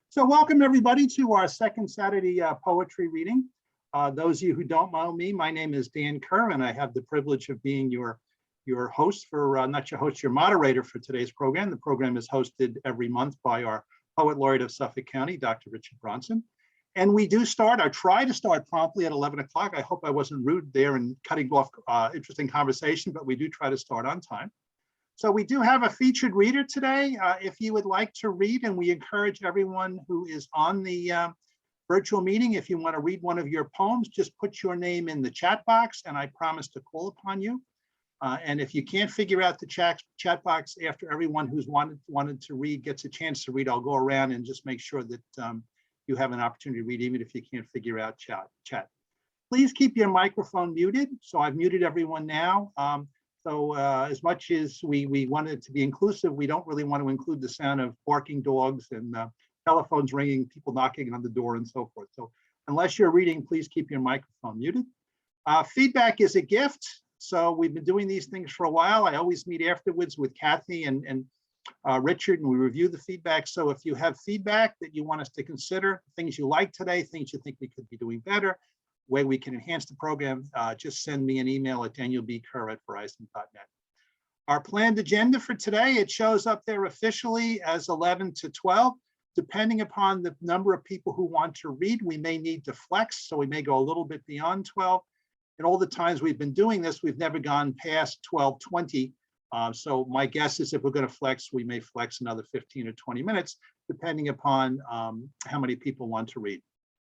So welcome everybody to our second Saturday poetry reading. Those of you who don't know me, my name is Dan Kerr, and I have the privilege of being your host for, not your host, your moderator for today's program. The program is hosted every month by our Poet Laureate of Suffolk County, Dr. Richard Bronson. And we do start, or try to start promptly at 11 o'clock. I hope I wasn't rude there and cutting off interesting conversation, but we do try to start on time. So we do have a featured reader today. If you would like to read, and we encourage everyone who is on the virtual meeting, if you want to read one of your poems, just put your name in the chat box and I promise to call upon you. And if you can't figure out the chat box after everyone who's wanted to read gets a chance to read, I'll go around and just make sure that you have an opportunity to read even if you can't figure out chat. Please keep your microphone muted. So I've muted everyone now. As much as we wanted to be inclusive, we don't really want to include the sound of barking dogs and telephones ringing, people knocking on the door and so forth. So unless you're reading, please keep your microphone muted. Feedback is a gift. So we've been doing these things for a while. I always meet afterwards with Kathy and Richard, and we review the feedback. So if you have feedback that you want us to consider, things you like today, things you think we could be doing better, way we can enhance the program, just send me an email at danielbkerr@verizon.net. Our planned agenda for today, it shows up there officially as 11 to 12. Depending upon the number of people who want to read, we may need to flex, so we may go a little bit beyond 12. And all the times we've been doing this, we've never gone past 12:20. So my guess is if we're going to flex, we may flex another 15 or 20 minutes, depending upon how many people want to read.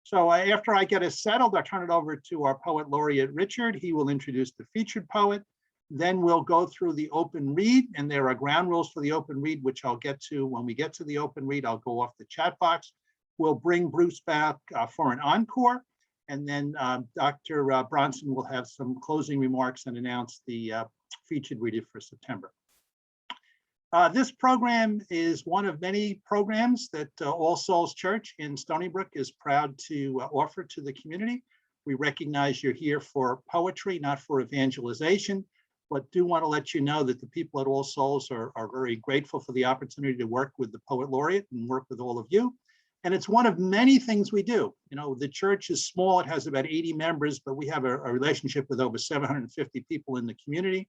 So after I get us settled, I'll turn it over to our Poet Laureate, Richard. He will introduce the featured poet. Then we'll go through the open read, and there are ground rules for the open read, which I'll get to when we get to the open read. I'll go off the chat box. We'll bring Bruce back for an encore, and then Dr. Bronson will have some closing remarks and announce the featured reader for September. This program is one of many programs that All Souls Church in Stony Brook is proud to offer to the community. We recognize you're here for poetry, not for evangelization, but do want to let you know that the people at All Souls are very grateful for the opportunity to work with the Poet Laureate and work with all of you. And it's one of many things we do. You know, the church is small, it has about 80 members, but we have a relationship with over 750 people in the community.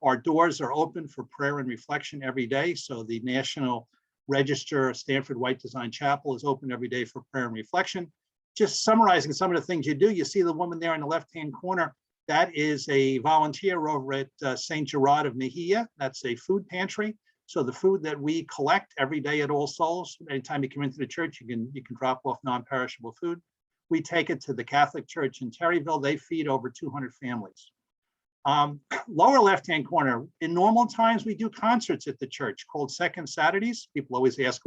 Our doors are open for prayer and reflection every day. So the National Register Stanford White Design Chapel is open every day for prayer and reflection. Just summarizing some of the things you do, you see the woman there in the left-hand corner. That is a volunteer over at St. Gerard of Mejia. That's a food pantry. So the food that we collect every day at All Souls, anytime you come into the church, you can drop off non-perishable food. We take it to the Catholic Church in Terryville. They feed over 200 families. Lower left-hand corner, in normal times, we do concerts at the church called Second Saturdays. People always ask,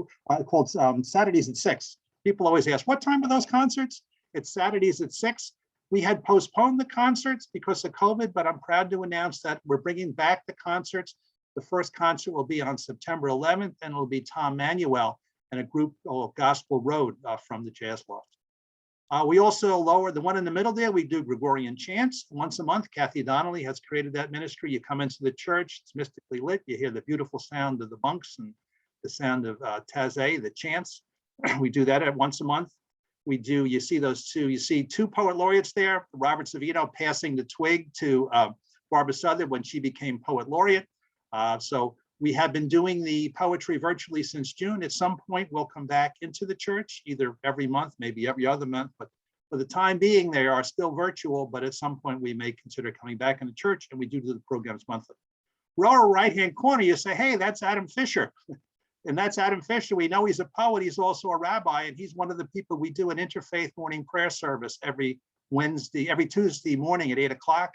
called Saturdays at 6. People always ask, what time are those concerts? It's Saturdays at 6. We had postponed the concerts because of COVID, but I'm proud to announce that we're bringing back the concerts. The first concert will be on September 11th, and it'll be Tom Manuel and a group called Gospel Road from the Jazz Loft. We also lower the one in the middle there. We do Gregorian Chants once a month. Kathy Donnelly has created that ministry. You come into the church, it's mystically lit. You hear the beautiful sound of the bunks and the sound of Tazé, the chants. We do that once a month. We do, you see those two, you see two Poet Laureates there, Robert Savino passing the twig to Barbara Southern when she became Poet Laureate. So we have been doing the poetry virtually since June. At some point, we'll come back into the church, either every month, maybe every other month, but for the time being, they are still virtual, but at some point we may consider coming back into church, and we do the programs monthly. Lower right-hand corner, you say, hey, that's Adam Fisher. And that's Adam Fisher. We know he's a poet. He's also a rabbi, and he's one of the people we do an interfaith morning prayer service every Tuesday morning at 8 o'clock.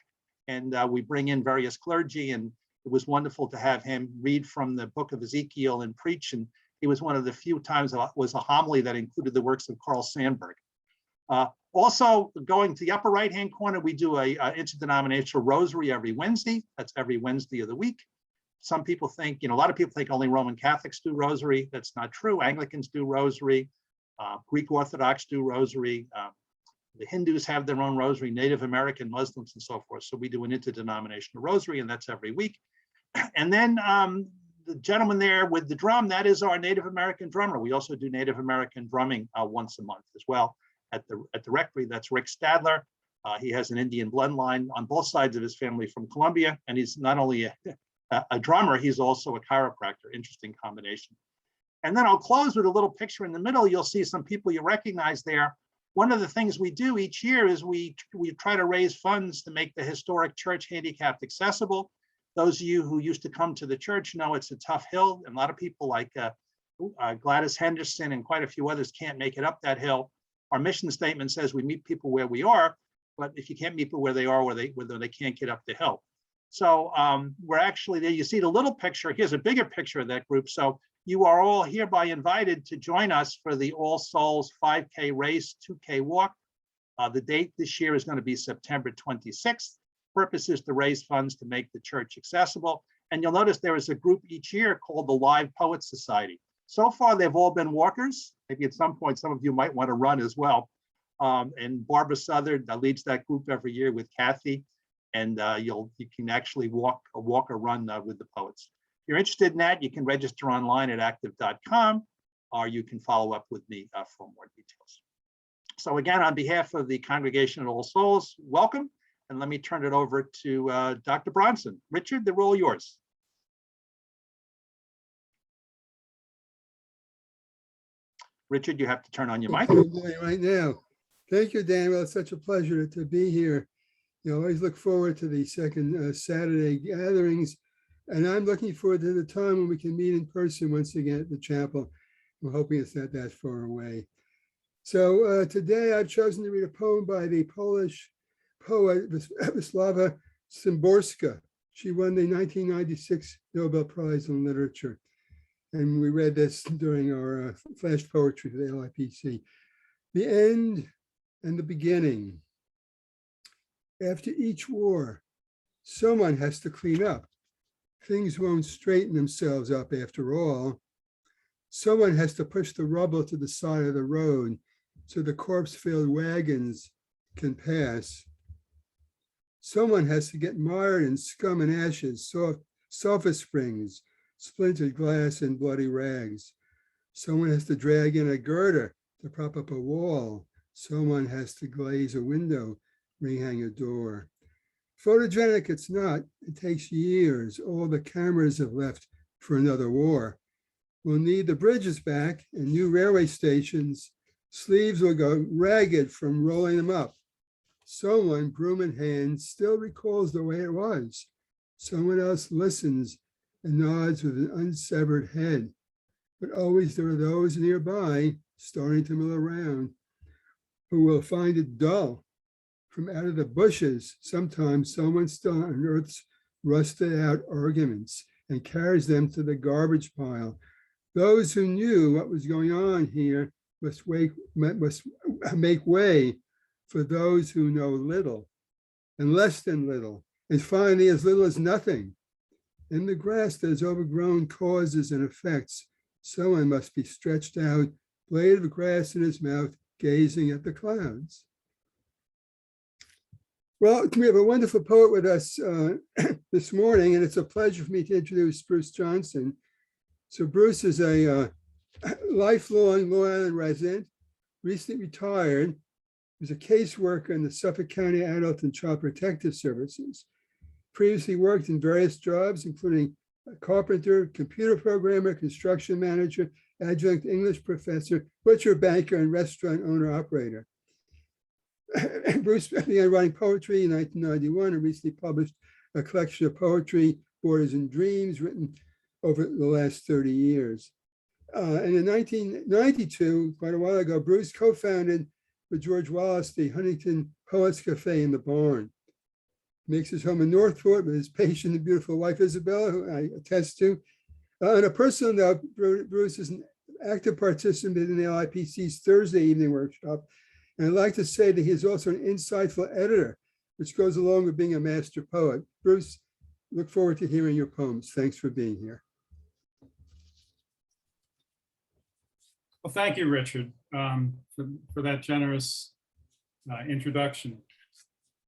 And we bring in various clergy, and it was wonderful to have him read from the book of Ezekiel and preach. And he was one of the few times it was a homily that included the works of Carl Sandburg. Also, going to the upper right-hand corner, we do a interdenominational rosary every Wednesday. That's every Wednesday of the week. Some people think, a lot of people think only Roman Catholics do rosary. That's not true. Anglicans do rosary. Greek Orthodox do rosary. The Hindus have their own rosary, Native American Muslims and so forth. So we do an interdenominational rosary, and that's every week. And then the gentleman there with the drum, that is our Native American drummer. We also do Native American drumming once a month as well at the rectory. That's Rick Stadler. He has an Indian bloodline on both sides of his family from Colombia, and he's not only a drummer, he's also a chiropractor. Interesting combination. And then I'll close with a little picture in the middle. You'll see some people you recognize there. One of the things we do each year is we try to raise funds to make the historic church handicapped accessible. Those of you who used to come to the church know it's a tough hill, and a lot of people like Gladys Henderson and quite a few others can't make it up that hill. Our mission statement says we meet people where we are, but if you can't meet people where they are, whether they can't get up the hill. So we're actually there. You see the little picture. Here's a bigger picture of that group. So you are all hereby invited to join us for the All Souls 5K race, 2K walk. The date this year is going to be September 26th. Purpose is to raise funds to make the church accessible. And you'll notice there is a group each year called the Live Poets Society. So far, they've all been walkers. Maybe at some point, some of you might want to run as well. And Barbara Southern leads that group every year with Kathy. And you can actually walk or run with the poets. If you're interested in that, you can register online at active.com, or you can follow up with me for more details. So again, on behalf of the congregation at All Souls, welcome. And let me turn it over to Dr. Bronson. Richard, the role yours. Richard, you have to turn on your mic. Right now. Thank you, Dan. Well, it's such a pleasure to be here. You always look forward to the second Saturday gatherings. And I'm looking forward to the time when we can meet in person once again at the chapel. I'm hoping it's not that far away. So today I've chosen to read a poem by the Polish poet Wisława Szymborska. She won the 1996 Nobel Prize in Literature. And we read this during our flash poetry for the LIPC. The end and the beginning. After each war, someone has to clean up. Things won't straighten themselves up after all. Someone has to push the rubble to the side of the road so the corpse-filled wagons can pass. Someone has to get mired in scum and ashes, sofa springs, splintered glass, and bloody rags. Someone has to drag in a girder to prop up a wall. Someone has to glaze a window, rehang a door. Photogenic it's not. It takes years. All the cameras have left for another war. We'll need the bridges back and new railway stations. Sleeves will go ragged from rolling them up. Someone, broom in hand, still recalls the way it was. Someone else listens and nods with an unsevered head. But always there are those nearby, starting to mill around, who will find it dull. From out of the bushes, sometimes someone still unearths rusted out arguments and carries them to the garbage pile. Those who knew what was going on here must make way for those who know little and less than little, and finally as little as nothing. In the grass there's overgrown causes and effects. Someone must be stretched out, blade of grass in his mouth, gazing at the clouds. Well, we have a wonderful poet with us this morning, and it's a pleasure for me to introduce Bruce Johnson. So Bruce is a lifelong Long Island resident, recently retired. He was a caseworker in the Suffolk County Adult and Child Protective Services. Previously worked in various jobs, including a carpenter, computer programmer, construction manager, adjunct English professor, butcher, banker, and restaurant owner-operator. Bruce began writing poetry in 1991 and recently published a collection of poetry, Borders and Dreams, written over the last 30 years. And in 1992, quite a while ago, Bruce co-founded with George Wallace the Huntington Poets Cafe in the Barn. Makes his home in Northport with his patient and beautiful wife, Isabella, who I attest to. On a personal note, Bruce is an active participant in the LIPC's Thursday evening workshop. And I'd like to say that he is also an insightful editor, which goes along with being a master poet. Bruce, look forward to hearing your poems. Thanks for being here. Well, thank you, Richard, for that generous introduction.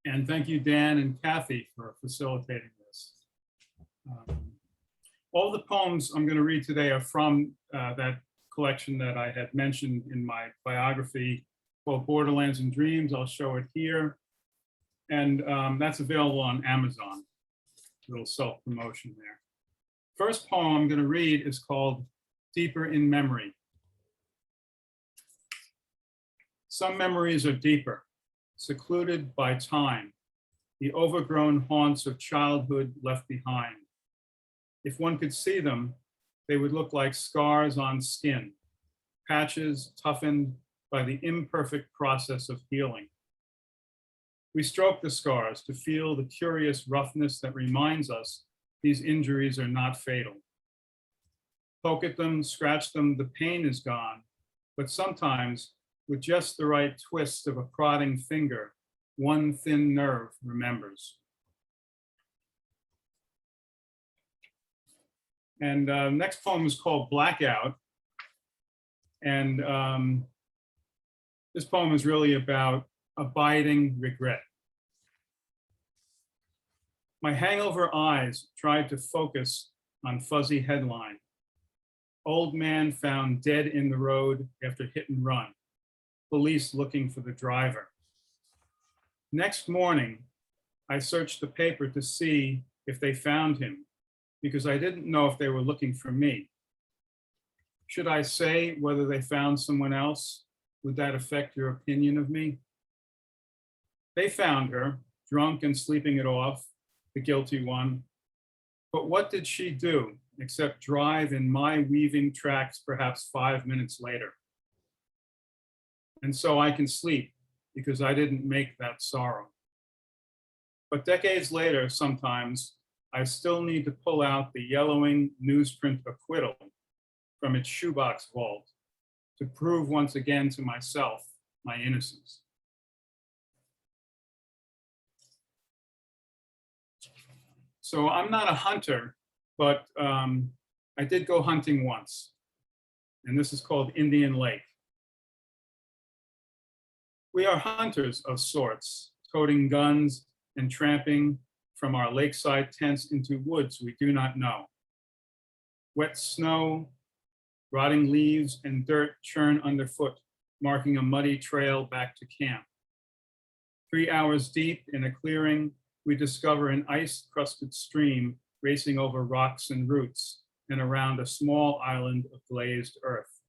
And thank you, Dan and Kathy, for facilitating this. All the poems I'm going to read today are from that collection that I had mentioned in my biography called Borderlands and Dreams. I'll show it here. And that's available on Amazon. A little self-promotion there. First poem I'm going to read is called Deeper in Memory. Some memories are deeper, secluded by time, the overgrown haunts of childhood left behind. If one could see them, they would look like scars on skin, patches toughened by the imperfect process of healing. We stroke the scars to feel the curious roughness that reminds us these injuries are not fatal. Poke at them, scratch them, the pain is gone, but sometimes with just the right twist of a prodding finger, one thin nerve remembers. And next poem is called Blackout. And this poem is really about abiding regret. My hangover eyes tried to focus on fuzzy headline. Old man found dead in the road after hit and run. Police looking for the driver. Next morning, I searched the paper to see if they found him because I didn't know if they were looking for me. Should I say whether they found someone else? Would that affect your opinion of me? They found her, drunk and sleeping it off, the guilty one. But what did she do except drive in my weaving tracks perhaps 5 minutes later? And so I can sleep because I didn't make that sorrow. But decades later, sometimes, I still need to pull out the yellowing newsprint acquittal from its shoebox vault to prove once again to myself my innocence. So I'm not a hunter, but I did go hunting once, and this is called Indian Lake. We are hunters of sorts, toting guns and tramping from our lakeside tents into woods we do not know. Wet snow, rotting leaves and dirt churn underfoot, marking a muddy trail back to camp. 3 hours deep in a clearing, we discover an ice-crusted stream racing over rocks and roots and around a small island of glazed earth,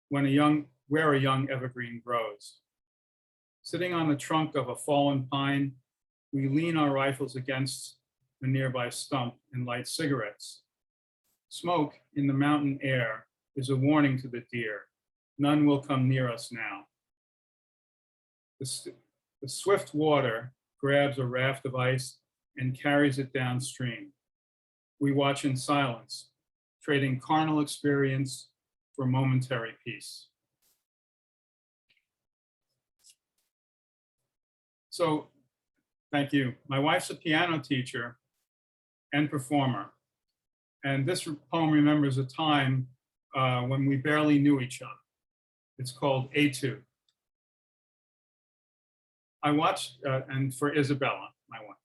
where a young evergreen grows. Sitting on the trunk of a fallen pine, we lean our rifles against a nearby stump and light cigarettes. Smoke in the mountain air is a warning to the deer. None will come near us now. The swift water grabs a raft of ice and carries it downstream. We watch in silence, trading carnal experience for momentary peace. So, thank you. My wife's a piano teacher and performer. And this poem remembers a time when we barely knew each other. It's called Etude. I watched, and for Isabella, my wife.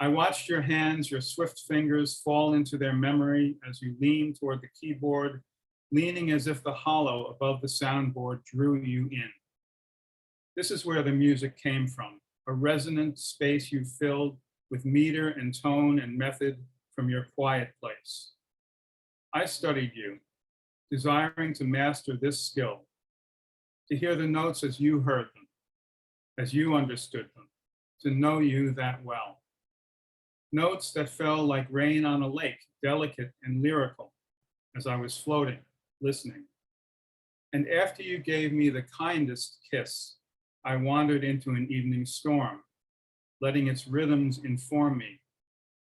I watched your hands, your swift fingers fall into their memory as you lean toward the keyboard, leaning as if the hollow above the soundboard drew you in. This is where the music came from, a resonant space you filled with meter and tone and method from your quiet place. I studied you, desiring to master this skill, to hear the notes as you heard them, as you understood them, to know you that well. Notes that fell like rain on a lake, delicate and lyrical, as I was floating, listening. And after you gave me the kindest kiss, I wandered into an evening storm, letting its rhythms inform me.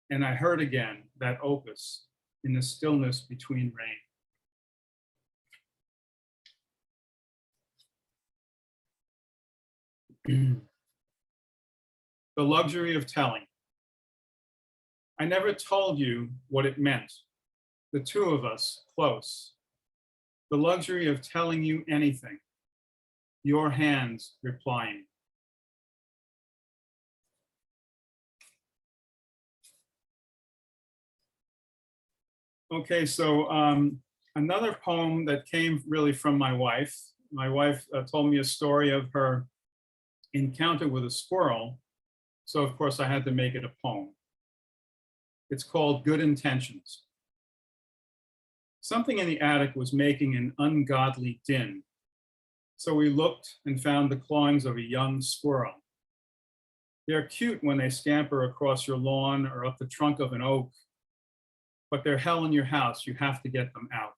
And I heard again that opus in the stillness between rain. The luxury of telling. I never told you what it meant, the two of us close. The luxury of telling you anything, your hands replying. Okay, so another poem that came really from my wife. My wife told me a story of her encounter with a squirrel. So of course I had to make it a poem. It's called Good Intentions. Something in the attic was making an ungodly din. So we looked and found the clawings of a young squirrel. They're cute when they scamper across your lawn or up the trunk of an oak, but they're hell in your house. You have to get them out.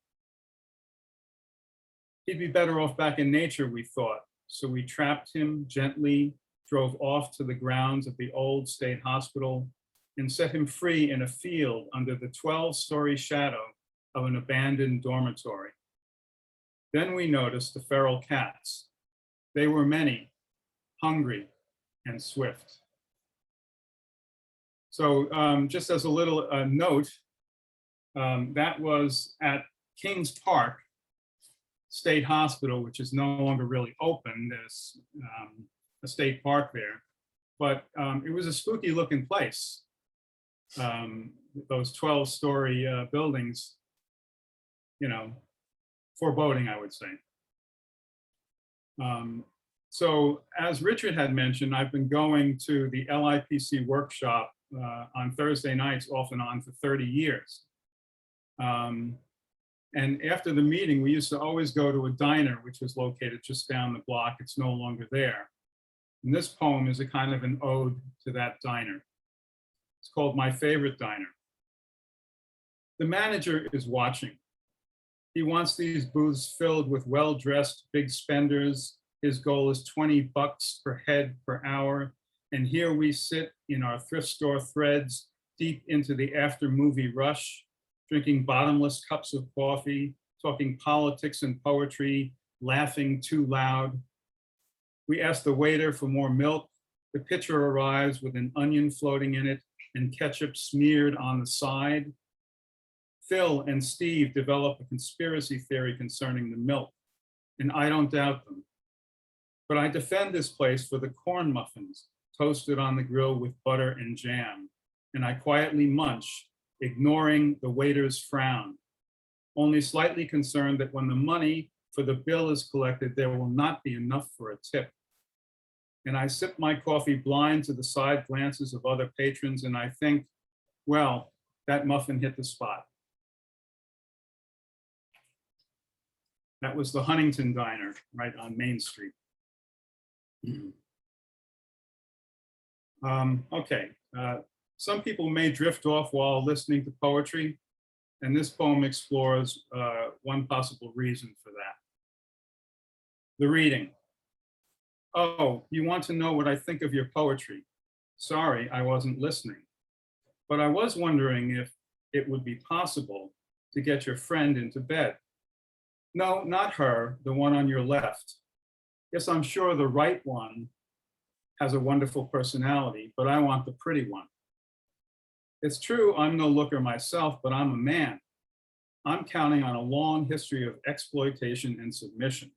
He'd be better off back in nature, we thought. So we trapped him gently, drove off to the grounds of the old state hospital, and set him free in a field under the 12-story shadow of an abandoned dormitory. Then we noticed the feral cats. They were many, hungry, and swift. So just as a little note, that was at Kings Park State Hospital, which is no longer really open. There's a state park there, but it was a spooky looking place. Those 12-story buildings, you know, foreboding, I would say. So as Richard had mentioned, I've been going to the LIPC workshop on Thursday nights off and on for 30 years. And after the meeting, we used to always go to a diner, which was located just down the block. It's no longer there. And this poem is a kind of an ode to that diner. It's called My Favorite Diner. The manager is watching. He wants these booths filled with well-dressed big spenders. His goal is $20 per head per hour. And here we sit in our thrift store threads, deep into the after-movie rush, drinking bottomless cups of coffee, talking politics and poetry, laughing too loud. We ask the waiter for more milk. The pitcher arrives with an onion floating in it and ketchup smeared on the side. Phil and Steve develop a conspiracy theory concerning the milk, and I don't doubt them. But I defend this place for the corn muffins toasted on the grill with butter and jam, and I quietly munch, ignoring the waiter's frown, only slightly concerned that when the money for the bill is collected, there will not be enough for a tip. And I sip my coffee blind to the side glances of other patrons, and I think, well, that muffin hit the spot. That was the Huntington Diner right on Main Street. Okay, some people may drift off while listening to poetry, and this poem explores one possible reason for that. The reading. Oh, you want to know what I think of your poetry? Sorry, I wasn't listening. But I was wondering if it would be possible to get your friend into bed. No, not her, the one on your left. Yes, I'm sure the right one has a wonderful personality, but I want the pretty one. It's true, I'm no looker myself, but I'm a man. I'm counting on a long history of exploitation and submission.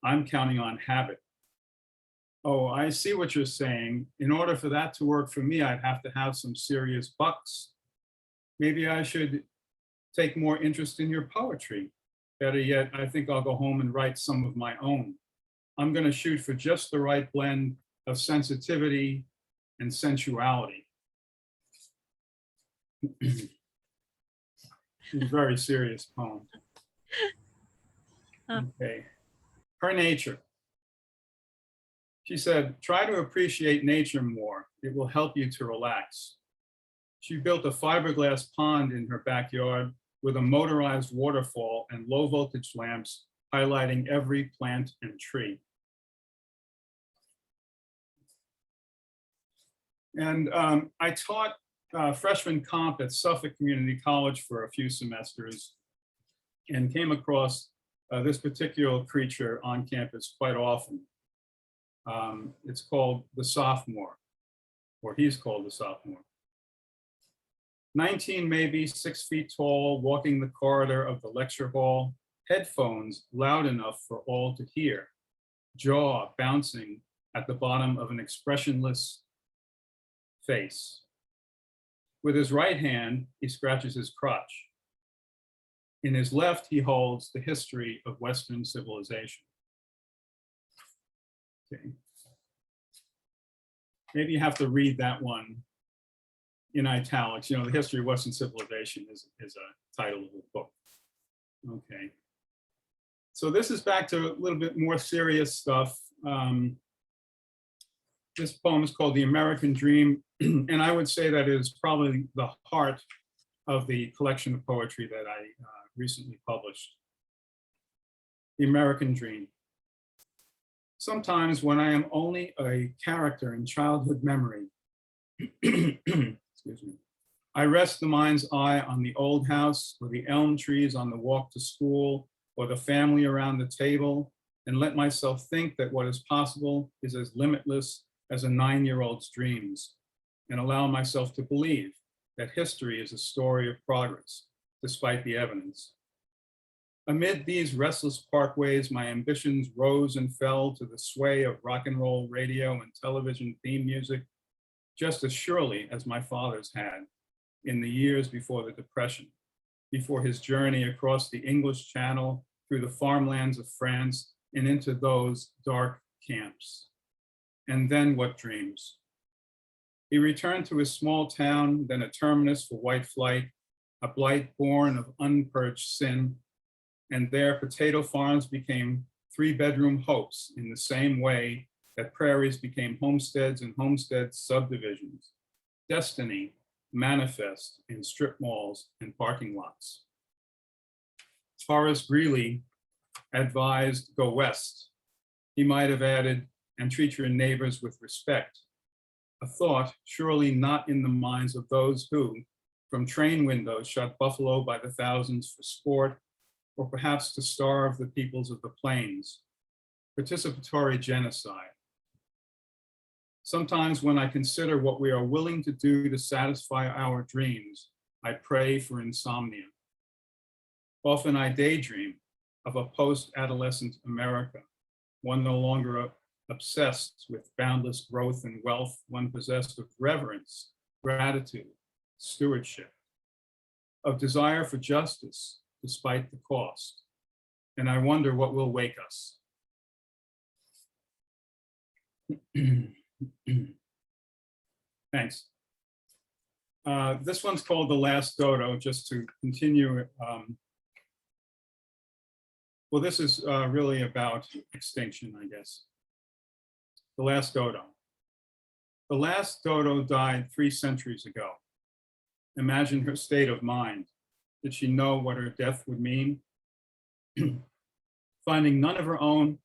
I'm counting on habit. Oh, I see what you're saying. In order for that to work for me, I'd have to have some serious bucks. Maybe I should take more interest in your poetry. Better yet, I think I'll go home and write some of my own. I'm going to shoot for just the right blend of sensitivity and sensuality. It's a very serious poem. Okay. Her nature. She said, try to appreciate nature more. It will help you to relax. She built a fiberglass pond in her backyard with a motorized waterfall and low voltage lamps highlighting every plant and tree. And I taught freshman comp at Suffolk Community College for a few semesters and came across this particular creature on campus quite often. It's called the sophomore, or he's called the sophomore. 19 maybe, 6 feet tall, walking the corridor of the lecture hall, headphones loud enough for all to hear, jaw bouncing at the bottom of an expressionless face. With his right hand, he scratches his crotch. In his left, he holds the history of Western civilization. Okay. Maybe you have to read that one in italics. You know, the history of Western civilization is a title of the book. Okay. So this is back to a little bit more serious stuff. This poem is called The American Dream, and I would say that it is probably the heart of the collection of poetry that I recently published. The American Dream. Sometimes when I am only a character in childhood memory, excuse me, I rest the mind's eye on the old house or the elm trees on the walk to school or the family around the table and let myself think that what is possible is as limitless as a 9-year-old's dreams and allow myself to believe that history is a story of progress despite the evidence. Amid these restless parkways, my ambitions rose and fell to the sway of rock and roll radio and television theme music, just as surely as my father's had in the years before the Depression, before his journey across the English Channel through the farmlands of France and into those dark camps. And then what dreams? He returned to his small town, then a terminus for white flight, a blight born of unpurged sin, and there potato farms became 3-bedroom hopes in the same way that prairies became homesteads and homestead subdivisions. Destiny manifest in strip malls and parking lots. Horace Greeley advised, go west. He might have added, and treat your neighbors with respect. A thought surely not in the minds of those who, from train windows, shot buffalo by the thousands for sport, or perhaps to starve the peoples of the plains. Participatory genocide. Sometimes when I consider what we are willing to do to satisfy our dreams, I pray for insomnia. Often I daydream of a post-adolescent America, one no longer obsessed with boundless growth and wealth, one possessed of reverence, gratitude, stewardship, of desire for justice despite the cost. And I wonder what will wake us. Thanks. This one's called The Last Dodo, just to continue. Well, this is really about extinction, I guess. The Last Dodo. The last dodo died 3 centuries ago. Imagine her state of mind. Did she know what her death would mean? Finding none of her own,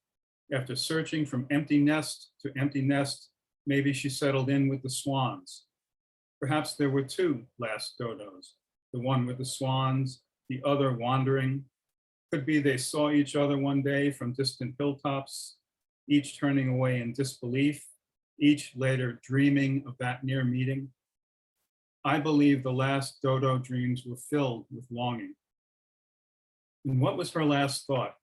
after searching from empty nest to empty nest, maybe she settled in with the swans. Perhaps there were 2 last dodos, the one with the swans, the other wandering. Could be they saw each other one day from distant hilltops, each turning away in disbelief, each later dreaming of that near meeting. I believe the last dodo dreams were filled with longing. And what was her last thought?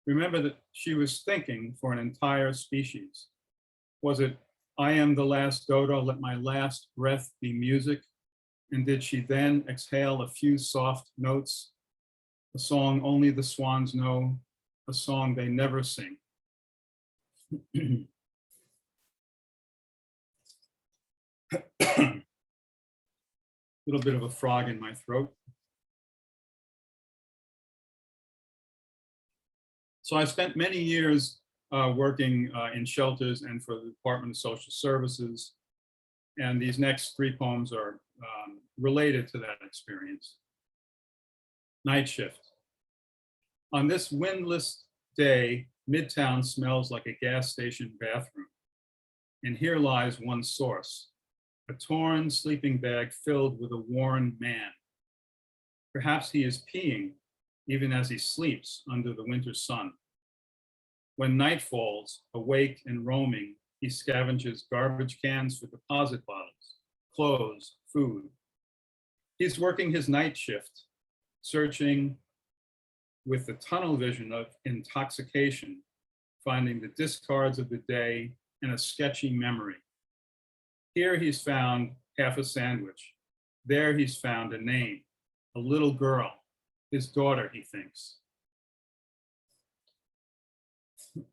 Remember that she was thinking for an entire species. Was it, I am the last dodo, let my last breath be music? And did she then exhale a few soft notes? A song only the swans know, a song they never sing. Little bit of a frog in my throat. So I spent many years working in shelters and for the Department of Social Services. And these next 3 poems are related to that experience. Night shift. On this windless day, Midtown smells like a gas station bathroom. And here lies one source, a torn sleeping bag filled with a worn man. Perhaps he is peeing even as he sleeps under the winter sun. When night falls, awake and roaming, he scavenges garbage cans for deposit bottles, clothes, food. He's working his night shift, searching with the tunnel vision of intoxication, finding the discards of the day and a sketchy memory. Here he's found half a sandwich. There he's found a name, a little girl, His daughter, he thinks.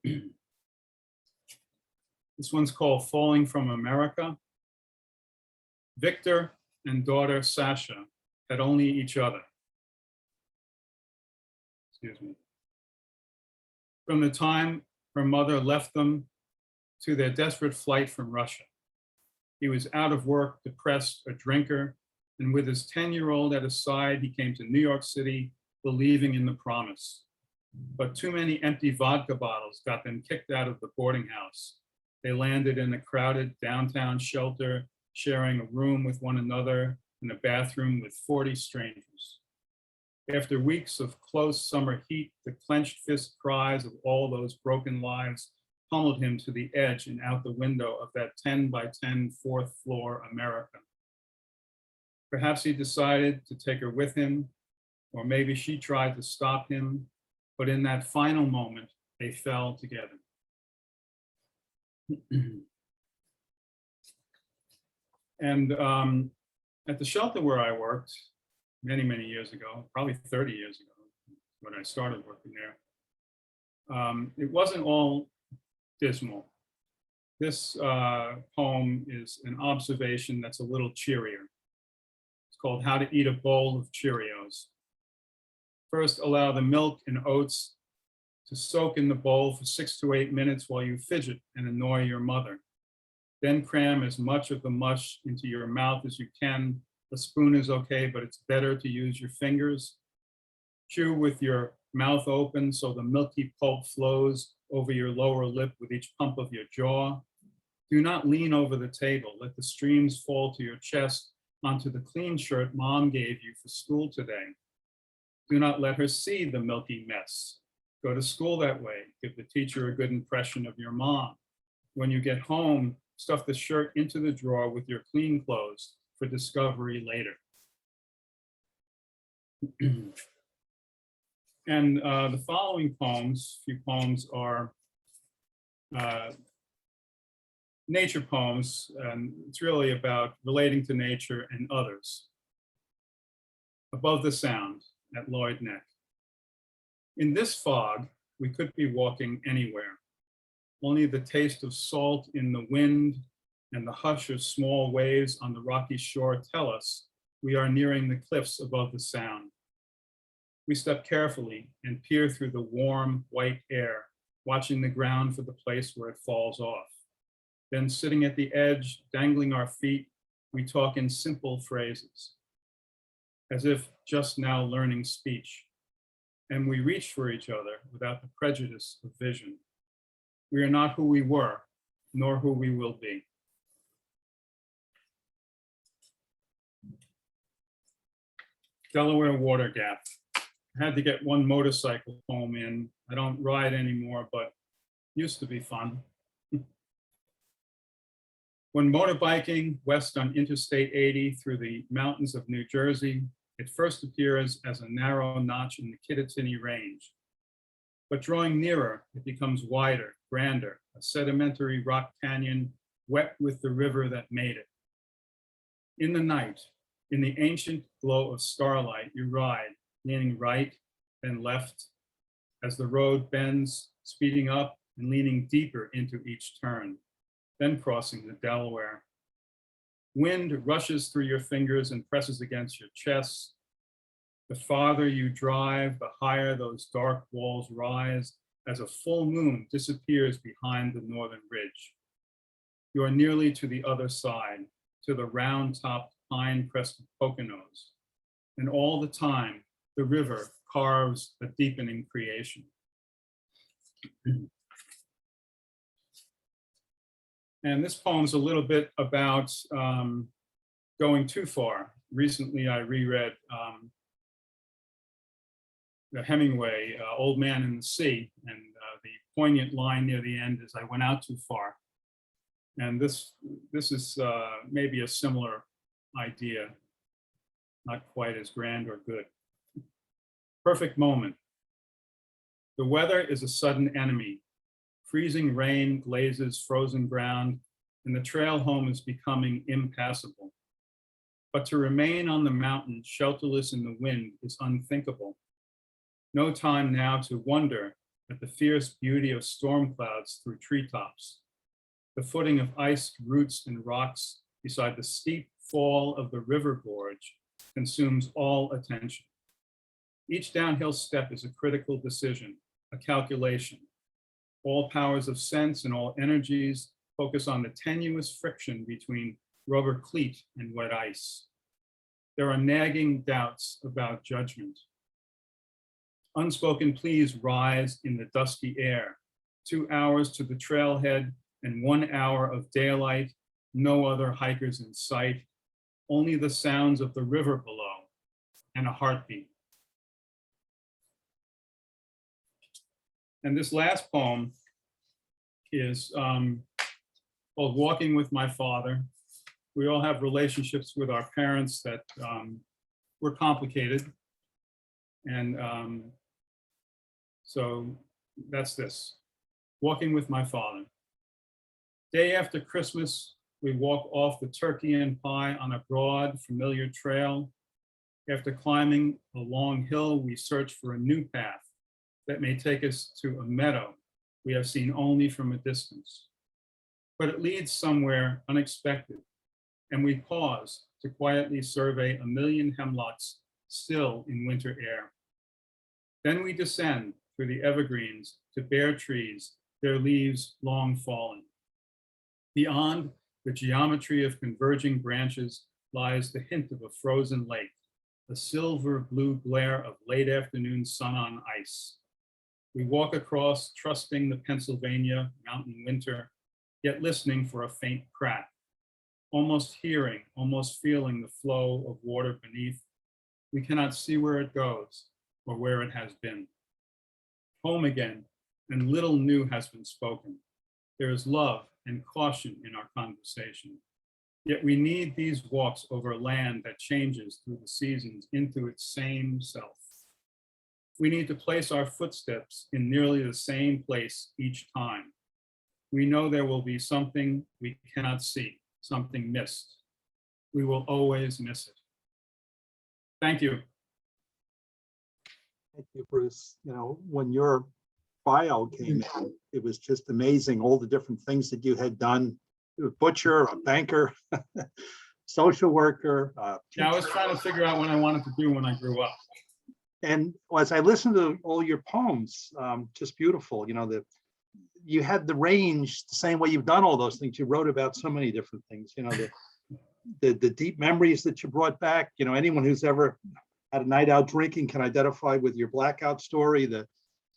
This one's called Falling from America. Victor and daughter Sasha had only each other. Excuse me. From the time her mother left them to their desperate flight from Russia. He was out of work, depressed, a drinker, and with his 10-year-old at his side, he came to New York City believing in the promise. But too many empty vodka bottles got them kicked out of the boarding house. They landed in a crowded downtown shelter, sharing a room with one another and a bathroom with 40 strangers. After weeks of close summer heat, the clenched fist cries of all those broken lives pummeled him to the edge and out the window of that 10 by 10 fourth floor America. Perhaps he decided to take her with him, or maybe she tried to stop him, but in that final moment, they fell together. And at the shelter where I worked many, many years ago, probably 30 years ago, when I started working there, it wasn't all dismal. This poem is an observation that's a little cheerier. It's called How to Eat a Bowl of Cheerios. First, allow the milk and oats to soak in the bowl for 6 to 8 minutes while you fidget and annoy your mother. Then cram as much of the mush into your mouth as you can. A spoon is okay, but it's better to use your fingers. Chew with your mouth open so the milky pulp flows over your lower lip with each pump of your jaw. Do not lean over the table. Let the streams fall to your chest onto the clean shirt mom gave you for school today. Do not let her see the milky mess. Go to school that way. Give the teacher a good impression of your mom. When you get home, stuff the shirt into the drawer with your clean clothes for discovery later. And the following few poems are nature poems, and it's really about relating to nature and others. Above the Sound at Lloyd Neck. In this fog, we could be walking anywhere. Only the taste of salt in the wind and the hush of small waves on the rocky shore tell us we are nearing the cliffs above the Sound. We step carefully and peer through the warm, white air, watching the ground for the place where it falls off. Then sitting at the edge, dangling our feet, we talk in simple phrases, as if just now learning speech. And we reach for each other without the prejudice of vision. We are not who we were, nor who we will be. Delaware Water Gap. I had to get one motorcycle poem in. I don't ride anymore, but used to be fun. When motorbiking west on Interstate 80 through the mountains of New Jersey, it first appears as a narrow notch in the Kittatinny Range. But drawing nearer, it becomes wider, grander, a sedimentary rock canyon wet with the river that made it. In the night, in the ancient glow of starlight, you ride, leaning right, then left, as the road bends, speeding up and leaning deeper into each turn, then crossing the Delaware. Wind rushes through your fingers and presses against your chest. The farther you drive, the higher those dark walls rise as a full moon disappears behind the northern ridge. You are nearly to the other side, to the round-topped pine-crested Poconos. And all the time, the river carves a deepening creation. And this poem's a little bit about going too far. Recently, I reread the Hemingway, Old Man in the Sea, and the poignant line near the end is, I went out too far. And this is maybe a similar idea, not quite as grand or good. Perfect moment. The weather is a sudden enemy. Freezing rain glazes frozen ground, and the trail home is becoming impassable. But to remain on the mountain, shelterless in the wind, is unthinkable. No time now to wonder at the fierce beauty of storm clouds through treetops, the footing of ice roots and rocks beside the steep fall of the river gorge consumes all attention. Each downhill step is a critical decision, a calculation. All powers of sense and all energies focus on the tenuous friction between rubber cleat and wet ice. There are nagging doubts about judgment. Unspoken pleas rise in the dusky air. 2 hours to the trailhead and 1 hour of daylight, no other hikers in sight, only the sounds of the river below and a heartbeat. And this last poem is called Walking with My Father. We all have relationships with our parents that were complicated. And so that's this, Walking with My Father. Day after Christmas, we walk off the turkey and pie on a broad, familiar trail. After climbing a long hill, we search for a new path that may take us to a meadow we have seen only from a distance. But it leads somewhere unexpected, and we pause to quietly survey a million hemlocks still in winter air. Then we descend through the evergreens to bare trees, their leaves long fallen. Beyond the geometry of converging branches lies the hint of a frozen lake, a silver blue glare of late afternoon sun on ice. We walk across, trusting the Pennsylvania mountain winter, yet listening for a faint crack, almost hearing, almost feeling the flow of water beneath. We cannot see where it goes or where it has been. Home again, and little new has been spoken. There is love and caution in our conversation. Yet we need these walks over land that changes through the seasons into its same self. We need to place our footsteps in nearly the same place each time. We know there will be something we cannot see, something missed. We will always miss it. Thank you. Thank you, Bruce. You know, when your bio came in, it was just amazing, all the different things that you had done. You were a butcher, a banker, social worker. Yeah, I was trying to figure out what I wanted to do when I grew up. And as I listened to all your poems, just beautiful. You know, you had the range the same way you've done all those things. You wrote about so many different things. You know, the deep memories that you brought back. You know, anyone who's ever had a night out drinking can identify with your Blackout story. The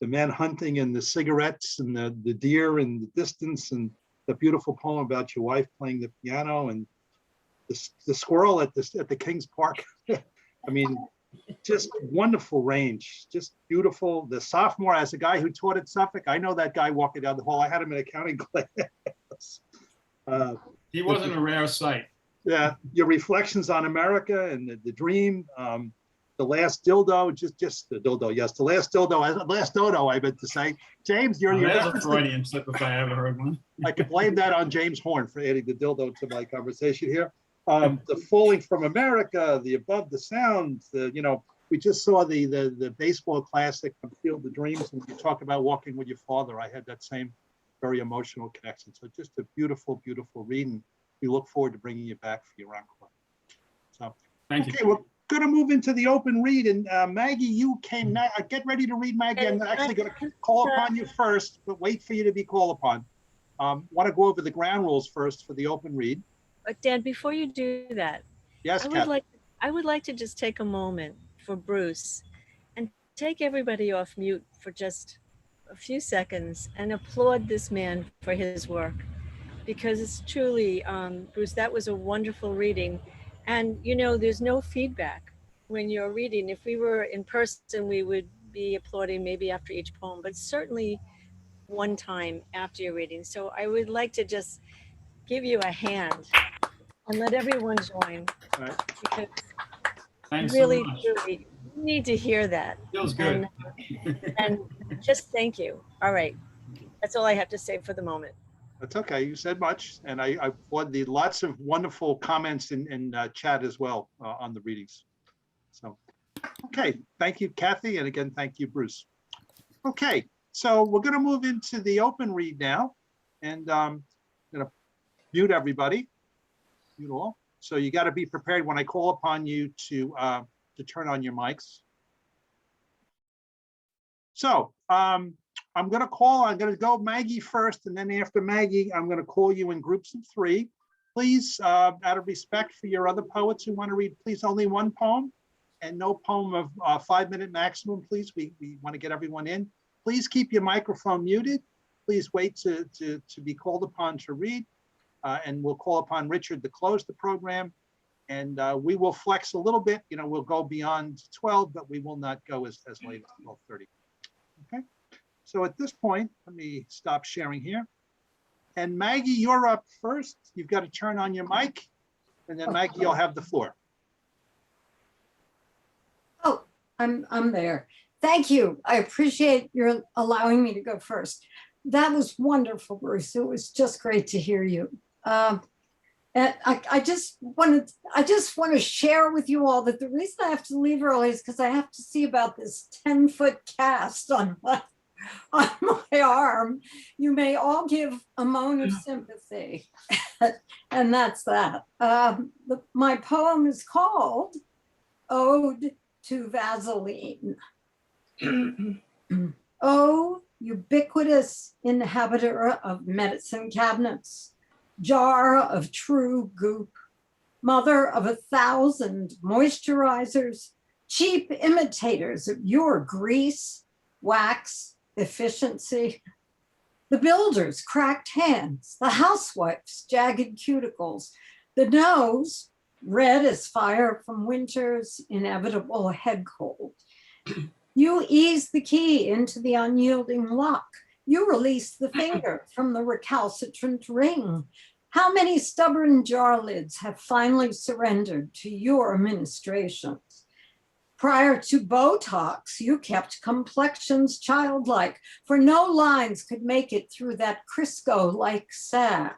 man hunting and the cigarettes and the deer in the distance, and the beautiful poem about your wife playing the piano, and the squirrel at the King's Park. I mean, just wonderful range, just beautiful. The sophomore, as a guy who taught at Suffolk, I know that guy walking down the hall. I had him in accounting class. He wasn't a rare sight. Yeah, your reflections on America and the dream. The Last Dildo, just the dildo. Yes, the Last Dildo, Last Dodo, I meant to say. James, you're There's a Freudian slip if I ever heard one. I could blame that on James Horn for adding the dildo to my conversation here. The Falling from America, the Above the Sound, you know, we just saw the baseball classic, Field of Dreams, and you talk about walking with your father. I had that same very emotional connection. So just a beautiful, beautiful read, and we look forward to bringing you back for your encore. So, Thank okay, you. we're going to move into the open read, and Maggie, you came now. Get ready to read, Maggie. I'm actually going to call upon you first, but wait for you to be called upon. Want to go over the ground rules first for the open read. But Dan, before you do that, Yes, I would like to just take a moment for Bruce and take everybody off mute for just a few seconds and applaud this man for his work, because it's truly, Bruce, that was a wonderful reading. And you know, there's no feedback when you're reading. If we were in person, we would be applauding maybe after each poem, but certainly one time after your reading. So I would like to just give you a hand and let everyone join, All right. because Thanks really, so much. truly, you need to hear that. Feels good. And just thank you. All right. That's all I have to say for the moment. That's okay. You said much, and I applaud the lots of wonderful comments in chat as well on the readings. So, okay, thank you, Kathy, and again, thank you, Bruce. Okay, so we're going to move into the open read now, and I'm going to mute everybody, mute all. So you got to be prepared when I call upon you to turn on your mics. So I'm going to go Maggie first, and then after Maggie, I'm going to call you in groups of 3. Please, out of respect for your other poets who want to read, please only one poem and no poem of 5-minute maximum, please. We want to get everyone in. Please keep your microphone muted. Please wait to be called upon to read, and we'll call upon Richard to close the program. And we will flex a little bit. You know, we'll go beyond 12, but we will not go as late as 12:30. Okay. So at this point, let me stop sharing here. And Maggie, you're up first. You've got to turn on your mic, and then Maggie, you'll have the floor. Oh, I'm there. Thank you. I appreciate your allowing me to go first. That was wonderful, Bruce. It was just great to hear you. And I just want to share with you all that the reason I have to leave early is because I have to see about this 10-foot cast on my arm. You may all give a moan of sympathy, and that's that. My poem is called Ode to Vaseline. Oh, ubiquitous inhabitor of medicine cabinets, jar of true goop, mother of 1,000 moisturizers, cheap imitators of your grease, wax, efficiency. The builder's cracked hands, the housewife's jagged cuticles, the nose, red as fire from winter's inevitable head cold. You ease the key into the unyielding lock. You release the finger from the recalcitrant ring. How many stubborn jar lids have finally surrendered to your ministrations? Prior to Botox, you kept complexions childlike, for no lines could make it through that Crisco-like salve.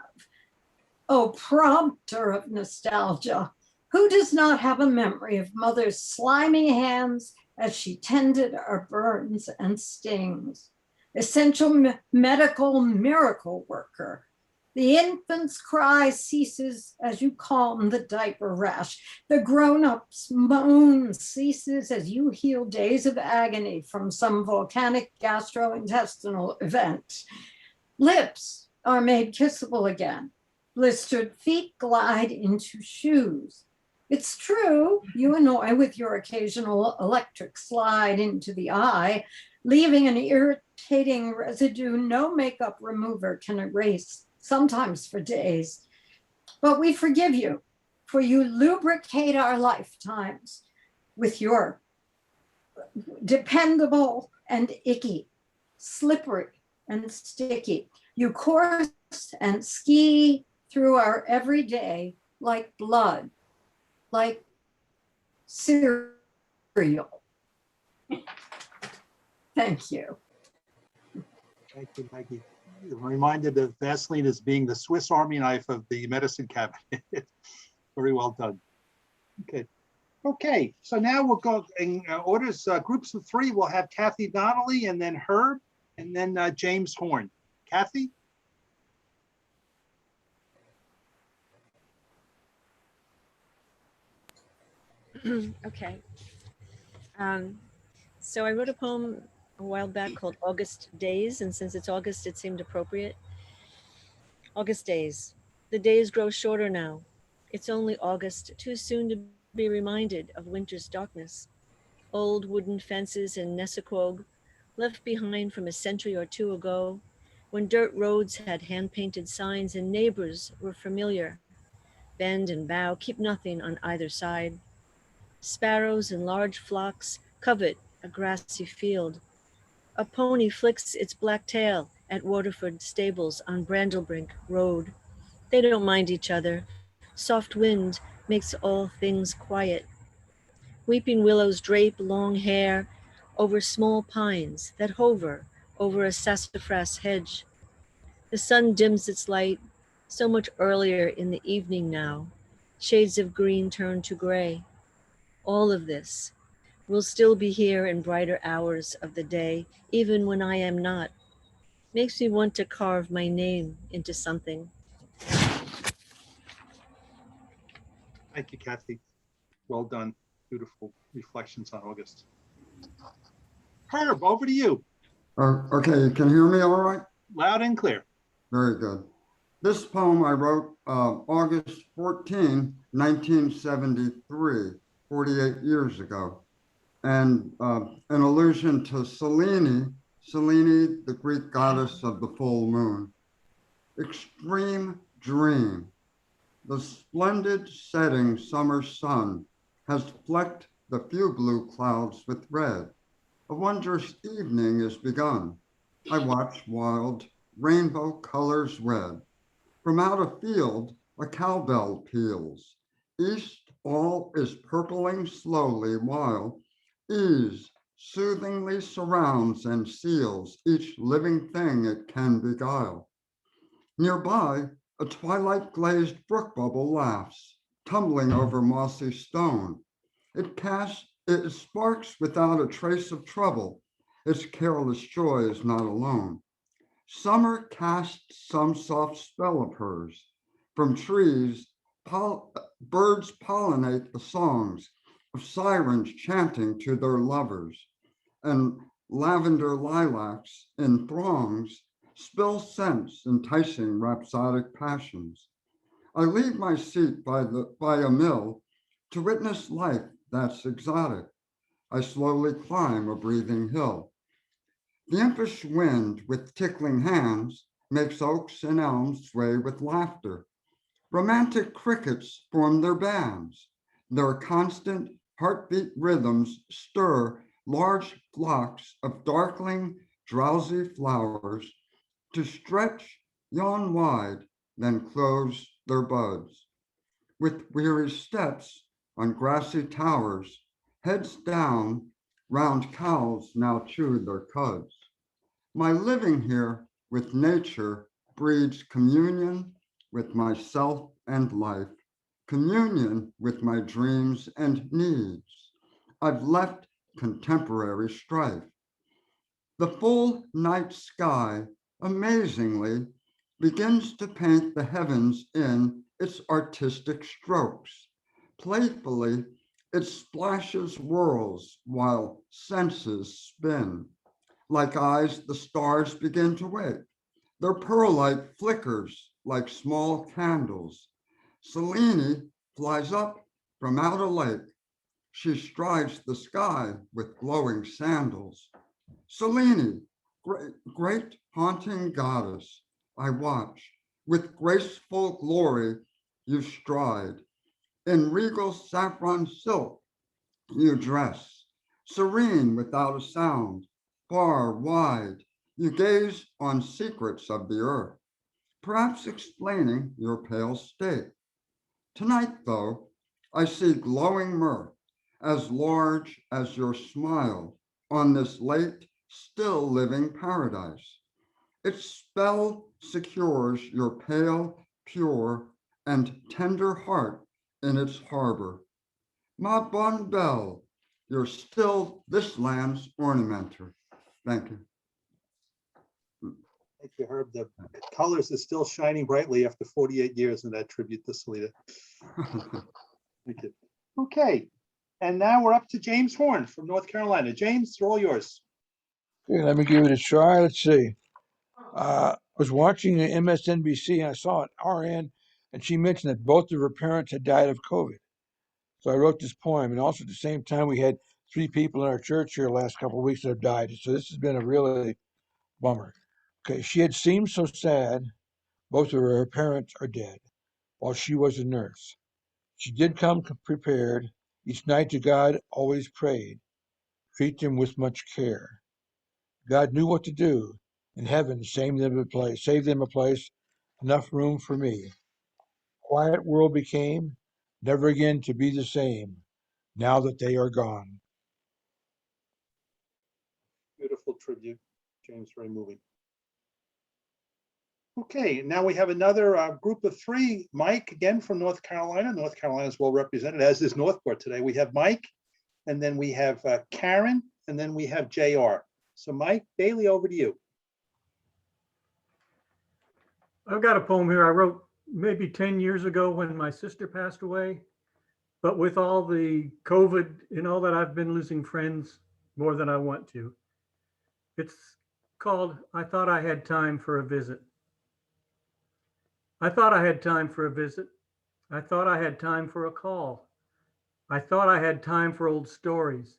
Oh, prompter of nostalgia, who does not have a memory of mother's slimy hands as she tended our burns and stings? Essential medical miracle worker. The infant's cry ceases as you calm the diaper rash. The grown-up's moan ceases as you heal days of agony from some volcanic gastrointestinal event. Lips are made kissable again. Blistered feet glide into shoes. It's true, you annoy with your occasional electric slide into the eye, leaving an irritating residue no makeup remover can erase, sometimes for days. But we forgive you, for you lubricate our lifetimes with your dependable and icky, slippery and sticky. You course and ski through our everyday like blood, like cereal. Thank you. Thank you, Maggie. I'm reminded of Vaseline as being the Swiss Army knife of the medicine cabinet. Very well done. Okay. Okay, so now we'll go in orders, groups of 3. We'll have Kathy Donnelly, and then Herb, and then James Horn. Kathy? Okay. So I wrote a poem a while back called August Days, and since it's August, it seemed appropriate. August days. The days grow shorter now. It's only August, too soon to be reminded of winter's darkness. Old wooden fences in Nessaquogue, left behind from a century or 2 ago, when dirt roads had hand-painted signs and neighbors were familiar. Bend and bow, keep nothing on either side. Sparrows in large flocks covet a grassy field. A pony flicks its black tail at Waterford stables on Brandlebrink Road. They don't mind each other. Soft wind makes all things quiet. Weeping willows drape long hair over small pines that hover over a sassafras hedge. The sun dims its light so much earlier in the evening now. Shades of green turn to gray. All of this will still be here in brighter hours of the day, even when I am not. Makes me want to carve my name into something. Thank you, Kathy. Well done. Beautiful reflections on August. Herb, over to you. Okay, you can hear me all right? Loud and clear. Very good. This poem I wrote August 14, 1973, 48 years ago. And an allusion to Selene, the Greek goddess of the full moon. Extreme dream. The splendid setting summer sun has flecked the few blue clouds with red. A wondrous evening is begun. I watch wild rainbow colors red. From out a field, a cowbell peals. East, all is purpling slowly, while ease soothingly surrounds and seals each living thing it can beguile. Nearby, a twilight glazed brook bubble laughs, tumbling over mossy stone. It sparks without a trace of trouble. Its careless joy is not alone. Summer casts some soft spell of hers. From trees, birds pollinate the songs of sirens chanting to their lovers, and lavender lilacs in throngs spill scents enticing rhapsodic passions. I leave my seat by a mill to witness life that's exotic. I slowly climb a breathing hill. The impish wind with tickling hands makes oaks and elms sway with laughter. Romantic crickets form their bands. Their constant heartbeat rhythms stir large flocks of darkling, drowsy flowers to stretch, yawn wide, then close their buds. With weary steps on grassy towers, heads down, round cows now chew their cuds. My living here with nature breeds communion with myself and life, communion with my dreams and needs. I've left contemporary strife. The full night sky, amazingly, begins to paint the heavens in its artistic strokes. Playfully, it splashes whirls while senses spin. Like eyes, the stars begin to wake. Their pearl light flickers like small candles. Selene flies up from out a lake. She strides the sky with glowing sandals. Selene, great haunting goddess, I watch. With graceful glory you stride. In regal saffron silk you dress. Serene without a sound, far, wide, you gaze on secrets of the earth, perhaps explaining your pale state. Tonight, though, I see glowing mirth, as large as your smile on this late, still living paradise. Its spell secures your pale, pure, and tender heart in its harbor. Ma bonne belle, you're still this land's ornamenter. Thank you. Thank you, Herb. The colors is still shining brightly after 48 years in that tribute to Selena. Thank you. Okay, and now we're up to James Horn from North Carolina. James, they're all yours. Okay, let me give it a try. Let's see. I was watching the MSNBC and I saw an RN, and she mentioned that both of her parents had died of COVID. So I wrote this poem, and also at the same time, we had 3 people in our church here the last couple of weeks that have died. So this has been a really bummer. Okay, she had seemed so sad. Both of her parents are dead, while she was a nurse. She did come prepared. Each night to God always prayed. Treat them with much care. God knew what to do. In heaven, save them a place, enough room for me. Quiet world became, never again to be the same, now that they are gone. Beautiful tribute, James, very moving. Okay, now we have another group of three. Mike, again from North Carolina. North Carolina is well represented, as is Northport today. We have Mike, and then we have Karen, and then we have JR. So Mike Bailey, over to you. I've got a poem here I wrote maybe 10 years ago when my sister passed away. But with all the COVID and all that, I've been losing friends more than I want to. It's called I Thought I Had Time for a Visit. I thought I had time for a visit. I thought I had time for a call. I thought I had time for old stories.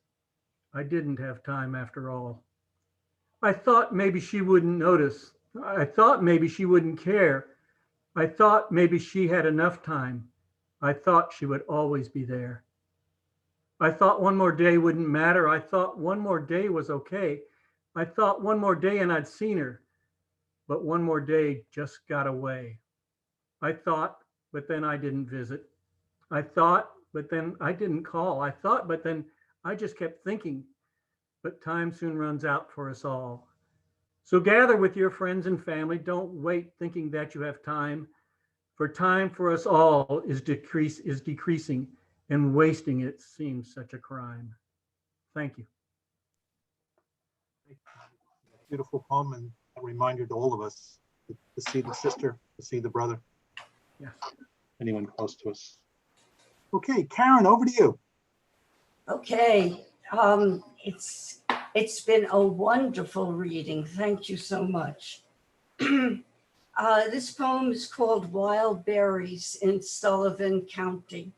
I didn't have time after all. I thought maybe she wouldn't notice. I thought maybe she wouldn't care. I thought maybe she had enough time. I thought she would always be there. I thought one more day wouldn't matter. I thought one more day was okay. I thought one more day and I'd seen her, but one more day just got away. I thought, but then I didn't visit. I thought, but then I didn't call. I thought, but then I just kept thinking. But time soon runs out for us all. So gather with your friends and family. Don't wait thinking that you have time. For time for us all is decreasing, and wasting it seems such a crime. Thank you. Beautiful poem and a reminder to all of us to see the sister, to see the brother. Yes. Anyone close to us. Okay, Karen, over to you. Okay, it's been a wonderful reading. Thank you so much. This poem is called Wild Berries in Sullivan County.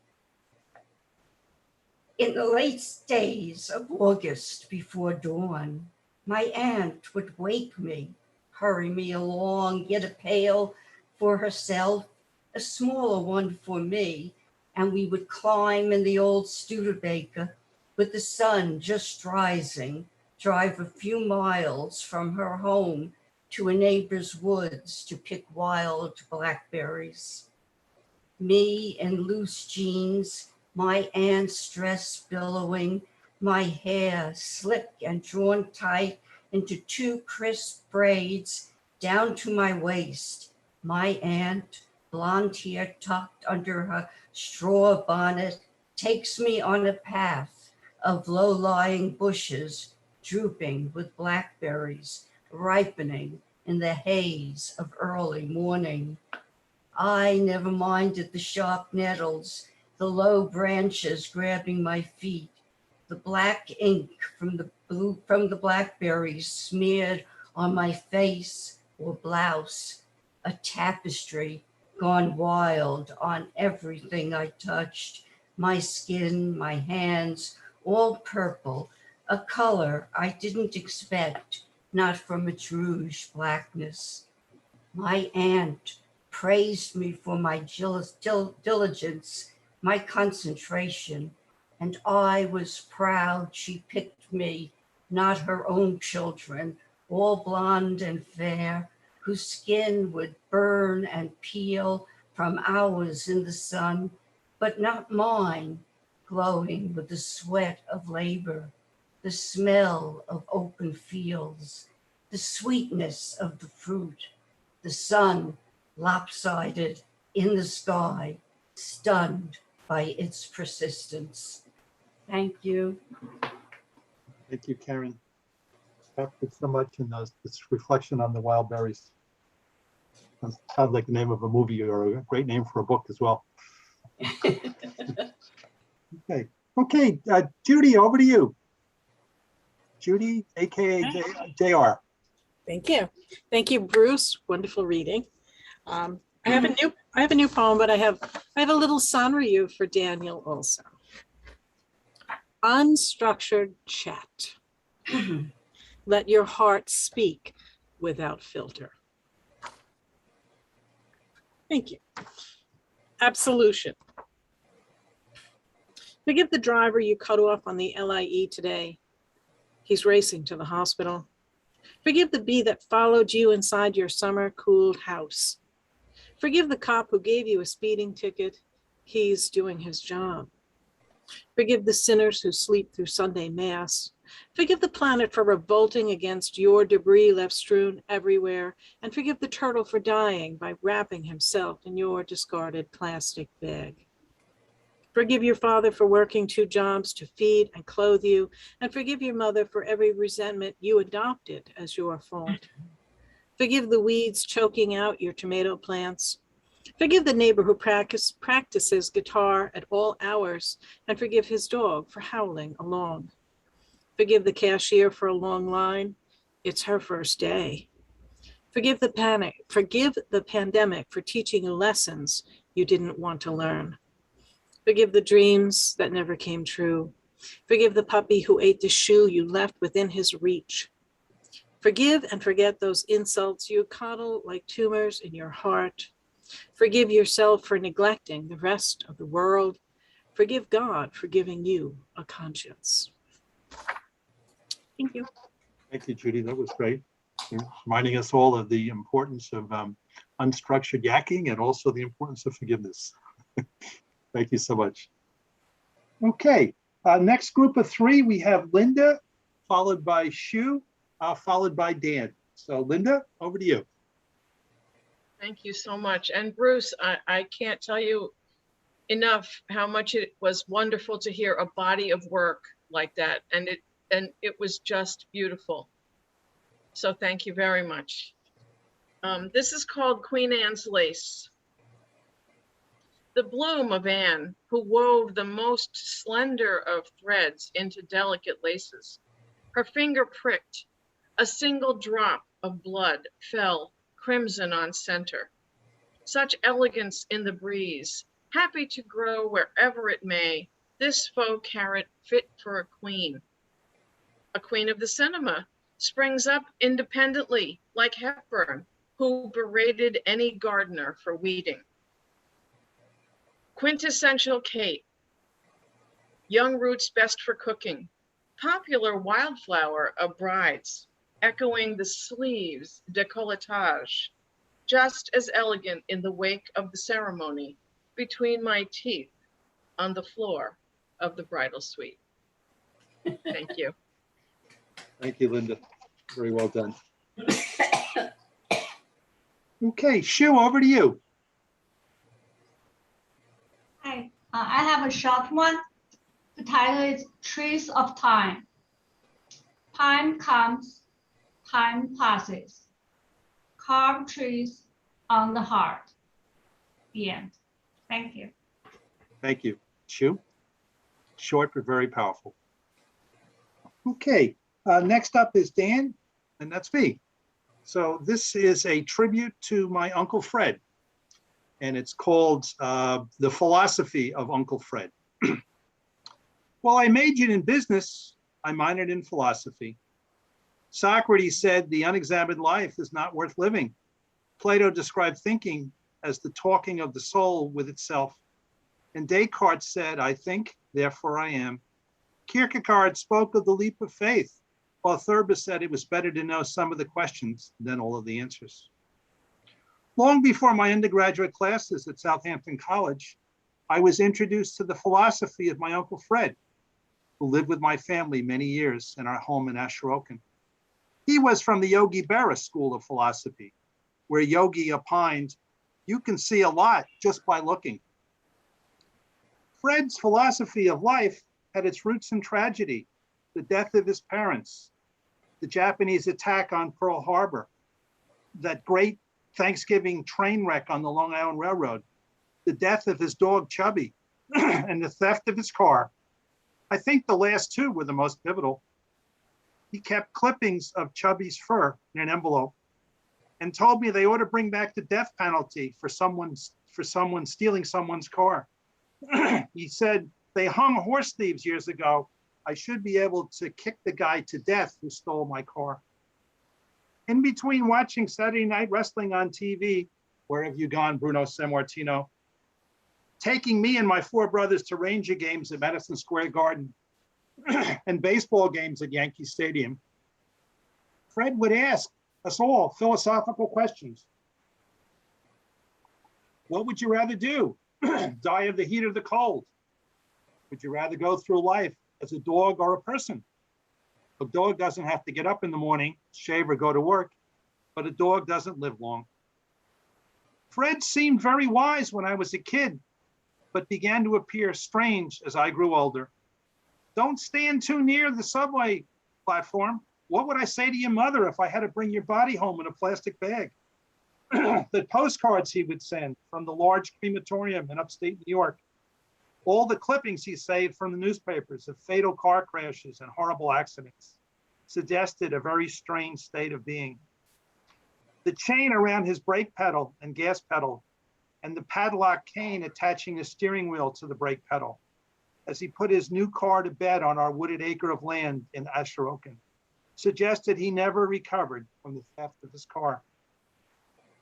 In the late days of August before dawn, my aunt would wake me, hurry me along, get a pail for herself, a smaller one for me, and we would climb in the old Studebaker with the sun just rising, drive a few miles from her home to a neighbor's woods to pick wild blackberries. Me in loose jeans, my aunt's dress billowing, my hair slick and drawn tight into two crisp braids down to my waist. My aunt, blonde hair tucked under her straw bonnet, takes me on a path of low-lying bushes drooping with blackberries, ripening in the haze of early morning. I never minded the sharp nettles, the low branches grabbing my feet, the black ink from the blackberries smeared on my face or blouse, a tapestry gone wild on everything I touched, my skin, my hands, all purple, a color I didn't expect, not from its rouge blackness. My aunt praised me for my diligence, my concentration, and I was proud she picked me, not her own children, all blonde and fair, whose skin would burn and peel from hours in the sun, but not mine, glowing with the sweat of labor, the smell of open fields, the sweetness of the fruit, the sun lopsided in the sky, stunned by its persistence. Thank you. Thank you, Karen. Captured so much in this reflection on the wild berries. Sounds like the name of a movie or a great name for a book as well. Okay, Judy, over to you. Judy, AKA JR. Thank you. Thank you, Bruce. Wonderful reading. I have a new poem, but I have a little sonnerie for Daniel also. Unstructured chat. Let your heart speak without filter. Thank you. Absolution. Forgive the driver you cut off on the LIE today. He's racing to the hospital. Forgive the bee that followed you inside your summer-cooled house. Forgive the cop who gave you a speeding ticket. He's doing his job. Forgive the sinners who sleep through Sunday Mass. Forgive the planet for revolting against your debris left strewn everywhere, and forgive the turtle for dying by wrapping himself in your discarded plastic bag. Forgive your father for working 2 jobs to feed and clothe you, and forgive your mother for every resentment you adopted as your fault. Forgive the weeds choking out your tomato plants. Forgive the neighbor who practices guitar at all hours, and forgive his dog for howling along. Forgive the cashier for a long line. It's her first day. Forgive the pandemic for teaching you lessons you didn't want to learn. Forgive the dreams that never came true. Forgive the puppy who ate the shoe you left within his reach. Forgive and forget those insults you coddle like tumors in your heart. Forgive yourself for neglecting the rest of the world. Forgive God for giving you a conscience. Thank you. Thank you, Judy. That was great. Reminding us all of the importance of unstructured yakking and also the importance of forgiveness. Thank you so much. Okay, next group of 3, we have Linda, followed by Shu, followed by Dan. So Linda, over to you. Thank you so much. And Bruce, I can't tell you enough how much it was wonderful to hear a body of work like that. And it was just beautiful. So thank you very much. This is called Queen Anne's Lace. The bloom of Anne, who wove the most slender of threads into delicate laces. Her finger pricked, a single drop of blood fell crimson on center. Such elegance in the breeze, happy to grow wherever it may, this faux carrot fit for a queen. A queen of the cinema springs up independently like Hepburn, who berated any gardener for weeding. Quintessential Kate, young roots best for cooking, popular wildflower of brides, echoing the sleeves décolletage, just as elegant in the wake of the ceremony between my teeth on the floor of the bridal suite. Thank you. Thank you, Linda. Very well done. Okay, Shu, over to you. Hi, I have a short one. The title is Trees of Time. Time comes, time passes. Carved trees on the heart. The end. Thank you. Thank you. Shu, short but very powerful. Okay, next up is Dan, and that's me. So this is a tribute to my Uncle Fred, and it's called The Philosophy of Uncle Fred. While I majored in business, I minored in philosophy. Socrates said the unexamined life is not worth living. Plato described thinking as the talking of the soul with itself. And Descartes said, I think, therefore I am. Kierkegaard spoke of the leap of faith, while Thurber said it was better to know some of the questions than all of the answers. Long before my undergraduate classes at Southampton College, I was introduced to the philosophy of my Uncle Fred, who lived with my family many years in our home in Asheroken. He was from the Yogi Berra School of Philosophy, where Yogi opined, you can see a lot just by looking. Fred's philosophy of life had its roots in tragedy, the death of his parents, the Japanese attack on Pearl Harbor, that great Thanksgiving train wreck on the Long Island Railroad, the death of his dog Chubby, and the theft of his car. I think the last 2 were the most pivotal. He kept clippings of Chubby's fur in an envelope and told me they ought to bring back the death penalty for someone stealing someone's car. He said, they hung horse thieves years ago. I should be able to kick the guy to death who stole my car. In between watching Saturday Night Wrestling on TV, where have you gone, Bruno Sammartino? Taking me and my 4 brothers to Ranger games at Madison Square Garden and baseball games at Yankee Stadium, Fred would ask us all philosophical questions. What would you rather do? Die of the heat or the cold? Would you rather go through life as a dog or a person? A dog doesn't have to get up in the morning, shave or go to work, but a dog doesn't live long. Fred seemed very wise when I was a kid, but began to appear strange as I grew older. Don't stand too near the subway platform. What would I say to your mother if I had to bring your body home in a plastic bag? The postcards he would send from the large crematorium in upstate New York. All the clippings he saved from the newspapers of fatal car crashes and horrible accidents suggested a very strange state of being. The chain around his brake pedal and gas pedal, and the padlock cane attaching the steering wheel to the brake pedal as he put his new car to bed on our wooded acre of land in Asheroken, suggested he never recovered from the theft of his car.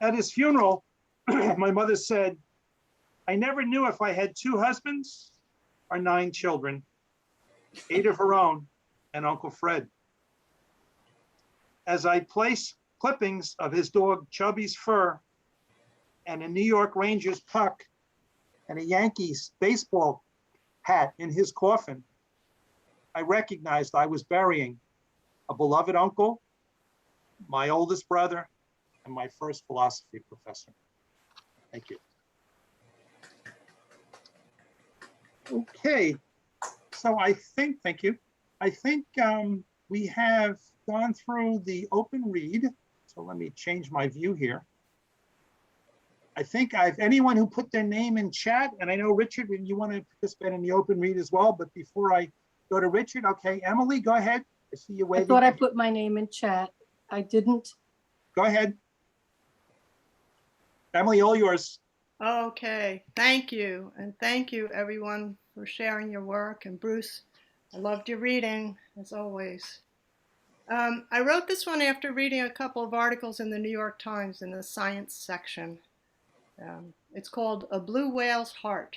At his funeral, my mother said, I never knew if I had 2 husbands or 9 children, 8 of her own and Uncle Fred. As I place clippings of his dog Chubby's fur and a New York Rangers puck and a Yankees baseball hat in his coffin, I recognized I was burying a beloved uncle, my oldest brother, and my first philosophy professor. Thank you. Okay, so I think, thank you. I think we have gone through the open read. So let me change my view here. I think anyone who put their name in chat, and I know Richard, you want to participate in the open read as well, but before I go to Richard, okay, Emily, go ahead. I see you waving. I thought I put my name in chat. I didn't. Go ahead. Emily, all yours. Okay, thank you. And thank you everyone for sharing your work. And Bruce, I loved your reading as always. I wrote this one after reading a couple of articles in the New York Times in the science section. It's called A Blue Whale's Heart.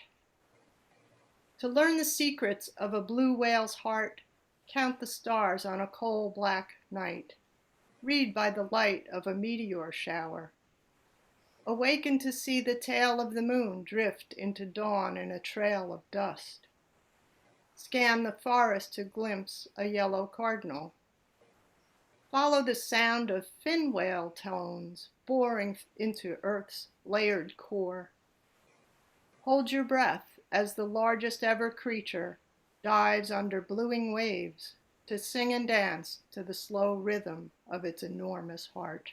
To learn the secrets of a blue whale's heart, count the stars on a coal black night. Read by the light of a meteor shower. Awaken to see the tail of the moon drift into dawn in a trail of dust. Scan the forest to glimpse a yellow cardinal. Follow the sound of fin whale tones boring into Earth's layered core. Hold your breath as the largest ever creature dives under bluing waves to sing and dance to the slow rhythm of its enormous heart.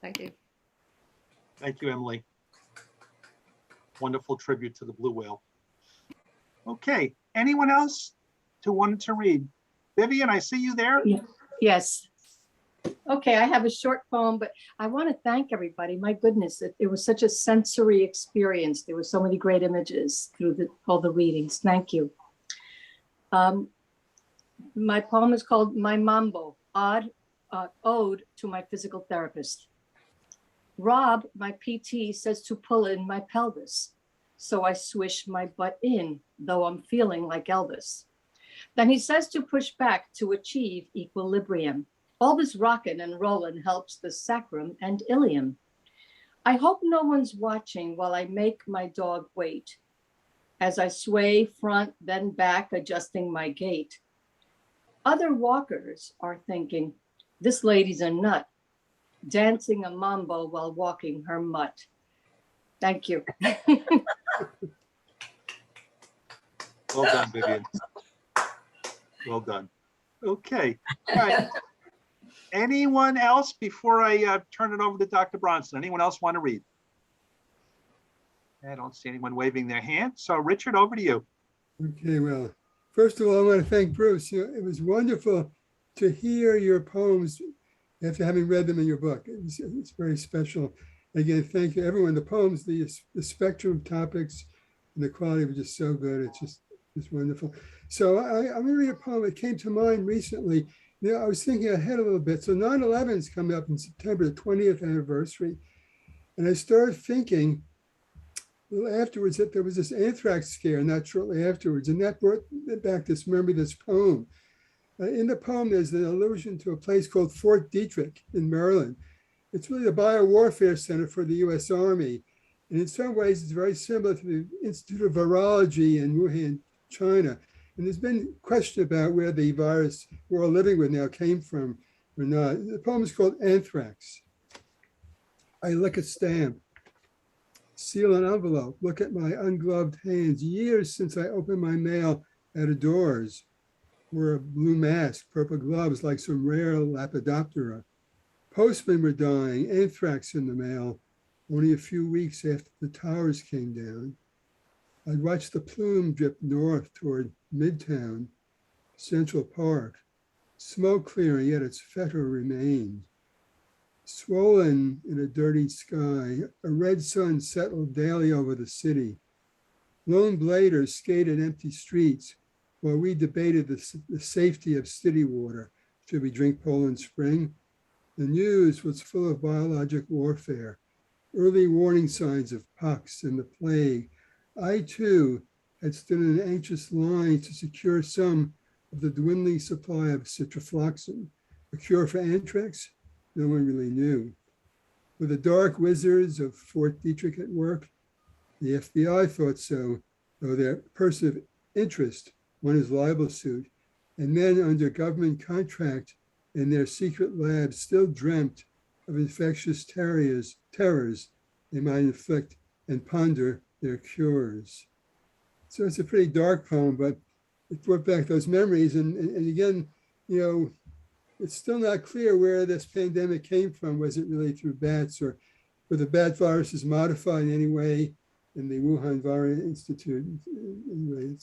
Thank you. Thank you, Emily. Wonderful tribute to the blue whale. Okay, anyone else who wanted to read? Vivian, I see you there. Yes. Okay, I have a short poem, but I want to thank everybody. My goodness, it was such a sensory experience. There were so many great images through all the readings. Thank you. My poem is called My Mambo, Ode to My Physical Therapist. Rob, my PT, says to pull in my pelvis. So I swish my butt in, though I'm feeling like Elvis. Then he says to push back to achieve equilibrium. All this rockin' and rollin' helps the sacrum and ilium. I hope no one's watching while I make my dog wait. As I sway front, then back, adjusting my gait. Other walkers are thinking, this lady's a nut, dancing a mambo while walking her mutt. Thank you. Well done, Vivian. Well done. Okay. All right. Anyone else before I turn it over to Dr. Bronson? Anyone else want to read? I don't see anyone waving their hand. So Richard, over to you. Okay, well, first of all, I want to thank Bruce. You know, it was wonderful to hear your poems after having read them in your book. It's very special. Again, thank you, everyone. The poems, the spectrum of topics, and the quality were just so good. It's just wonderful. So I'm going to read a poem that came to mind recently. You know, I was thinking ahead a little bit. So 9/11 is coming up in September, the 20th anniversary. And I started thinking a little afterwards that there was this anthrax scare not shortly afterwards. And that brought back this memory, this poem. In the poem, there's an allusion to a place called Fort Detrick in Maryland. It's really a biowarfare center for the US Army. And in some ways, it's very similar to the Institute of Virology in Wuhan, China. And there's been question about where the virus we're all living with now came from or not. The poem is called Anthrax. I lick a stamp, seal an envelope, look at my ungloved hands. Years since I opened my mail out of doors. Wore a blue mask, purple gloves like some rare Lepidoptera. Postmen were dying, anthrax in the mail, only a few weeks after the towers came down. I'd watch the plume drip north toward Midtown, Central Park, smoke clearing, yet its fetor remained. Swollen in a dirty sky, a red sun settled daily over the city. Lone bladers skated empty streets while we debated the safety of city water. Should we drink Poland Spring? The news was full of biologic warfare, early warning signs of pox and the plague. I too had stood in an anxious line to secure some of the dwindling supply of citrofloxacin, a cure for anthrax. No one really knew. Were the dark wizards of Fort Detrick at work? The FBI thought so, though their person of interest won his libel suit, and men under government contract in their secret labs still dreamt of infectious terrors they might inflict and ponder their cures. So it's a pretty dark poem, but it brought back those memories. And again, you know, it's still not clear where this pandemic came from. Was it really through bats, or were the bat viruses modified in any way in the Wuhan Virus Institute? Anyway,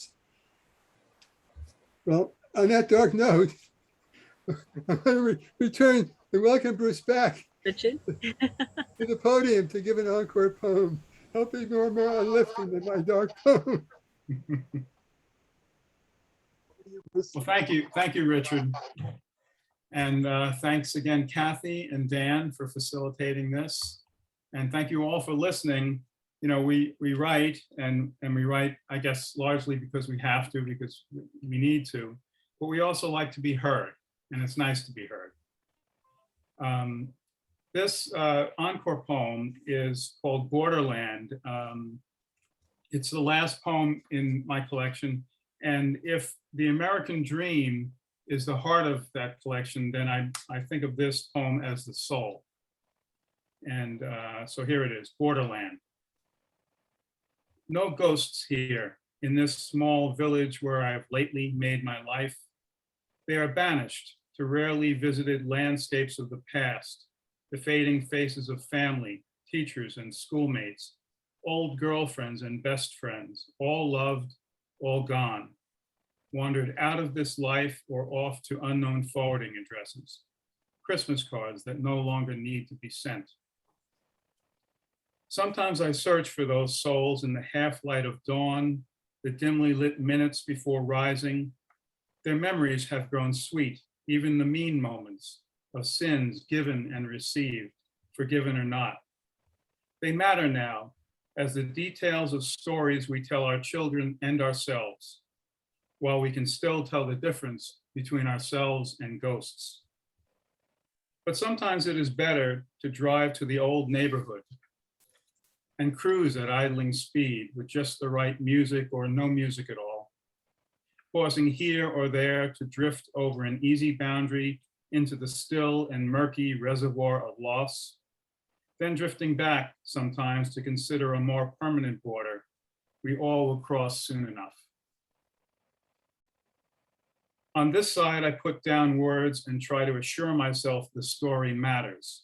well, on that dark note, I'm going to return and welcome Bruce back Richard? to the podium to give an encore poem, hoping more uplifting than my dark poem. Well, thank you, Richard. And thanks again, Kathy and Dan, for facilitating this. And thank you all for listening. You know, we write and we write, I guess, largely because we have to, because we need to, but we also like to be heard, and it's nice to be heard. This encore poem is called Borderland. It's the last poem in my collection. And if the American dream is the heart of that collection, then I think of this poem as the soul. And so here it is, Borderland. No ghosts here in this small village where I have lately made my life. They are banished to rarely visited landscapes of the past, the fading faces of family, teachers and schoolmates, old girlfriends and best friends, all loved, all gone, wandered out of this life or off to unknown forwarding addresses, Christmas cards that no longer need to be sent. Sometimes I search for those souls in the half light of dawn, the dimly lit minutes before rising. Their memories have grown sweet, even the mean moments of sins given and received, forgiven or not. They matter now as the details of stories we tell our children and ourselves, while we can still tell the difference between ourselves and ghosts. But sometimes it is better to drive to the old neighborhood and cruise at idling speed with just the right music or no music at all, pausing here or there to drift over an easy boundary into the still and murky reservoir of loss, then drifting back sometimes to consider a more permanent border we all will cross soon enough. On this side, I put down words and try to assure myself the story matters,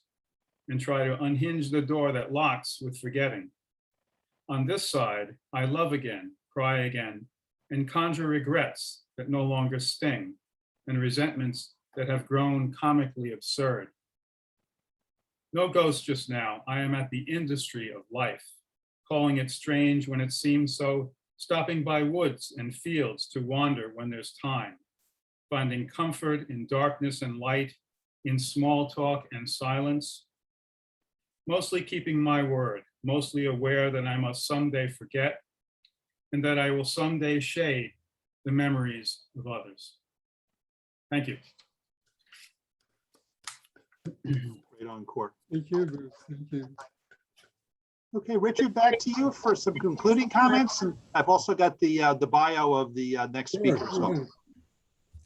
and try to unhinge the door that locks with forgetting. On this side, I love again, cry again, and conjure regrets that no longer sting, and resentments that have grown comically absurd. No ghost just now. I am at the industry of life, calling it strange when it seems so, stopping by woods and fields to wander when there's time, finding comfort in darkness and light, in small talk and silence, mostly keeping my word, mostly aware that I must someday forget, and that I will someday shade the memories of others. Thank you. Great encore. Thank you, Bruce. Thank you. Okay, Richard, back to you for some concluding comments. And I've also got the bio of the next speaker. Sure, So. yeah.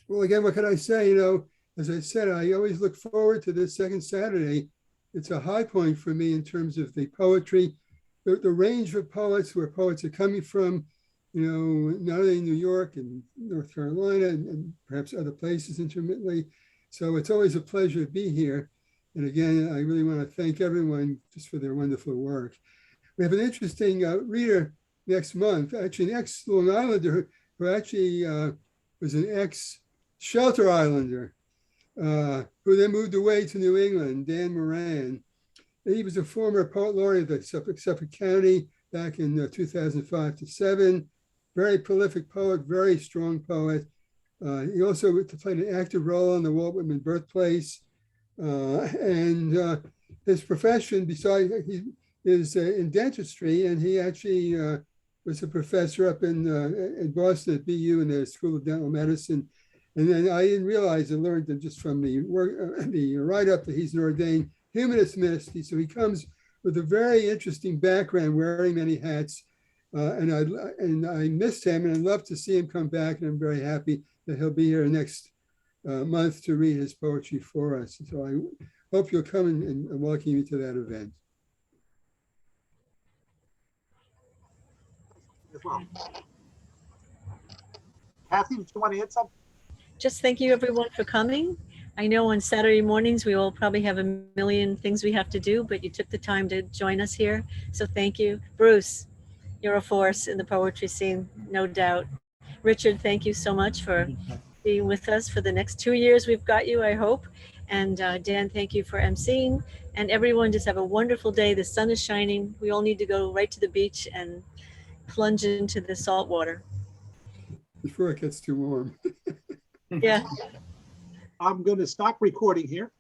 Well, again, what can I say? You know, as I said, I always look forward to this second Saturday. It's a high point for me in terms of the poetry, the range of poets, where poets are coming from, you know, not only New York and North Carolina and perhaps other places intermittently. So it's always a pleasure to be here. And again, I really want to thank everyone just for their wonderful work. We have an interesting reader next month, actually an ex-Long Islander who actually was an ex-Shelter Islander who then moved away to New England, Dan Moran. And he was a former poet laureate of Suffolk County back in 2005 to 7. Very prolific poet, very strong poet. He also played an active role in the Walt Whitman birthplace. And his profession, besides, he is in dentistry, and he actually was a professor up in Boston at BU in the School of Dental Medicine. And then I didn't realize, I learned that just from the write-up that he's an ordained humanist minister. So he comes with a very interesting background, wearing many hats. And I missed him, and I'd love to see him come back. And I'm very happy that he'll be here next month to read his poetry for us. So I hope you'll come and welcome you to that event. As well. Kathy, did you want to add something? Just thank you everyone for coming. I know on Saturday mornings, we all probably have a million things we have to do, but you took the time to join us here. So thank you. Bruce, you're a force in the poetry scene, no doubt. Richard, thank you so much for being with us for the next 2 years. We've got you, I hope. And Dan, thank you for emceeing. And everyone, just have a wonderful day. The sun is shining. We all need to go right to the beach and plunge into the salt water. Before it gets too warm. Yeah. I'm going to stop recording here.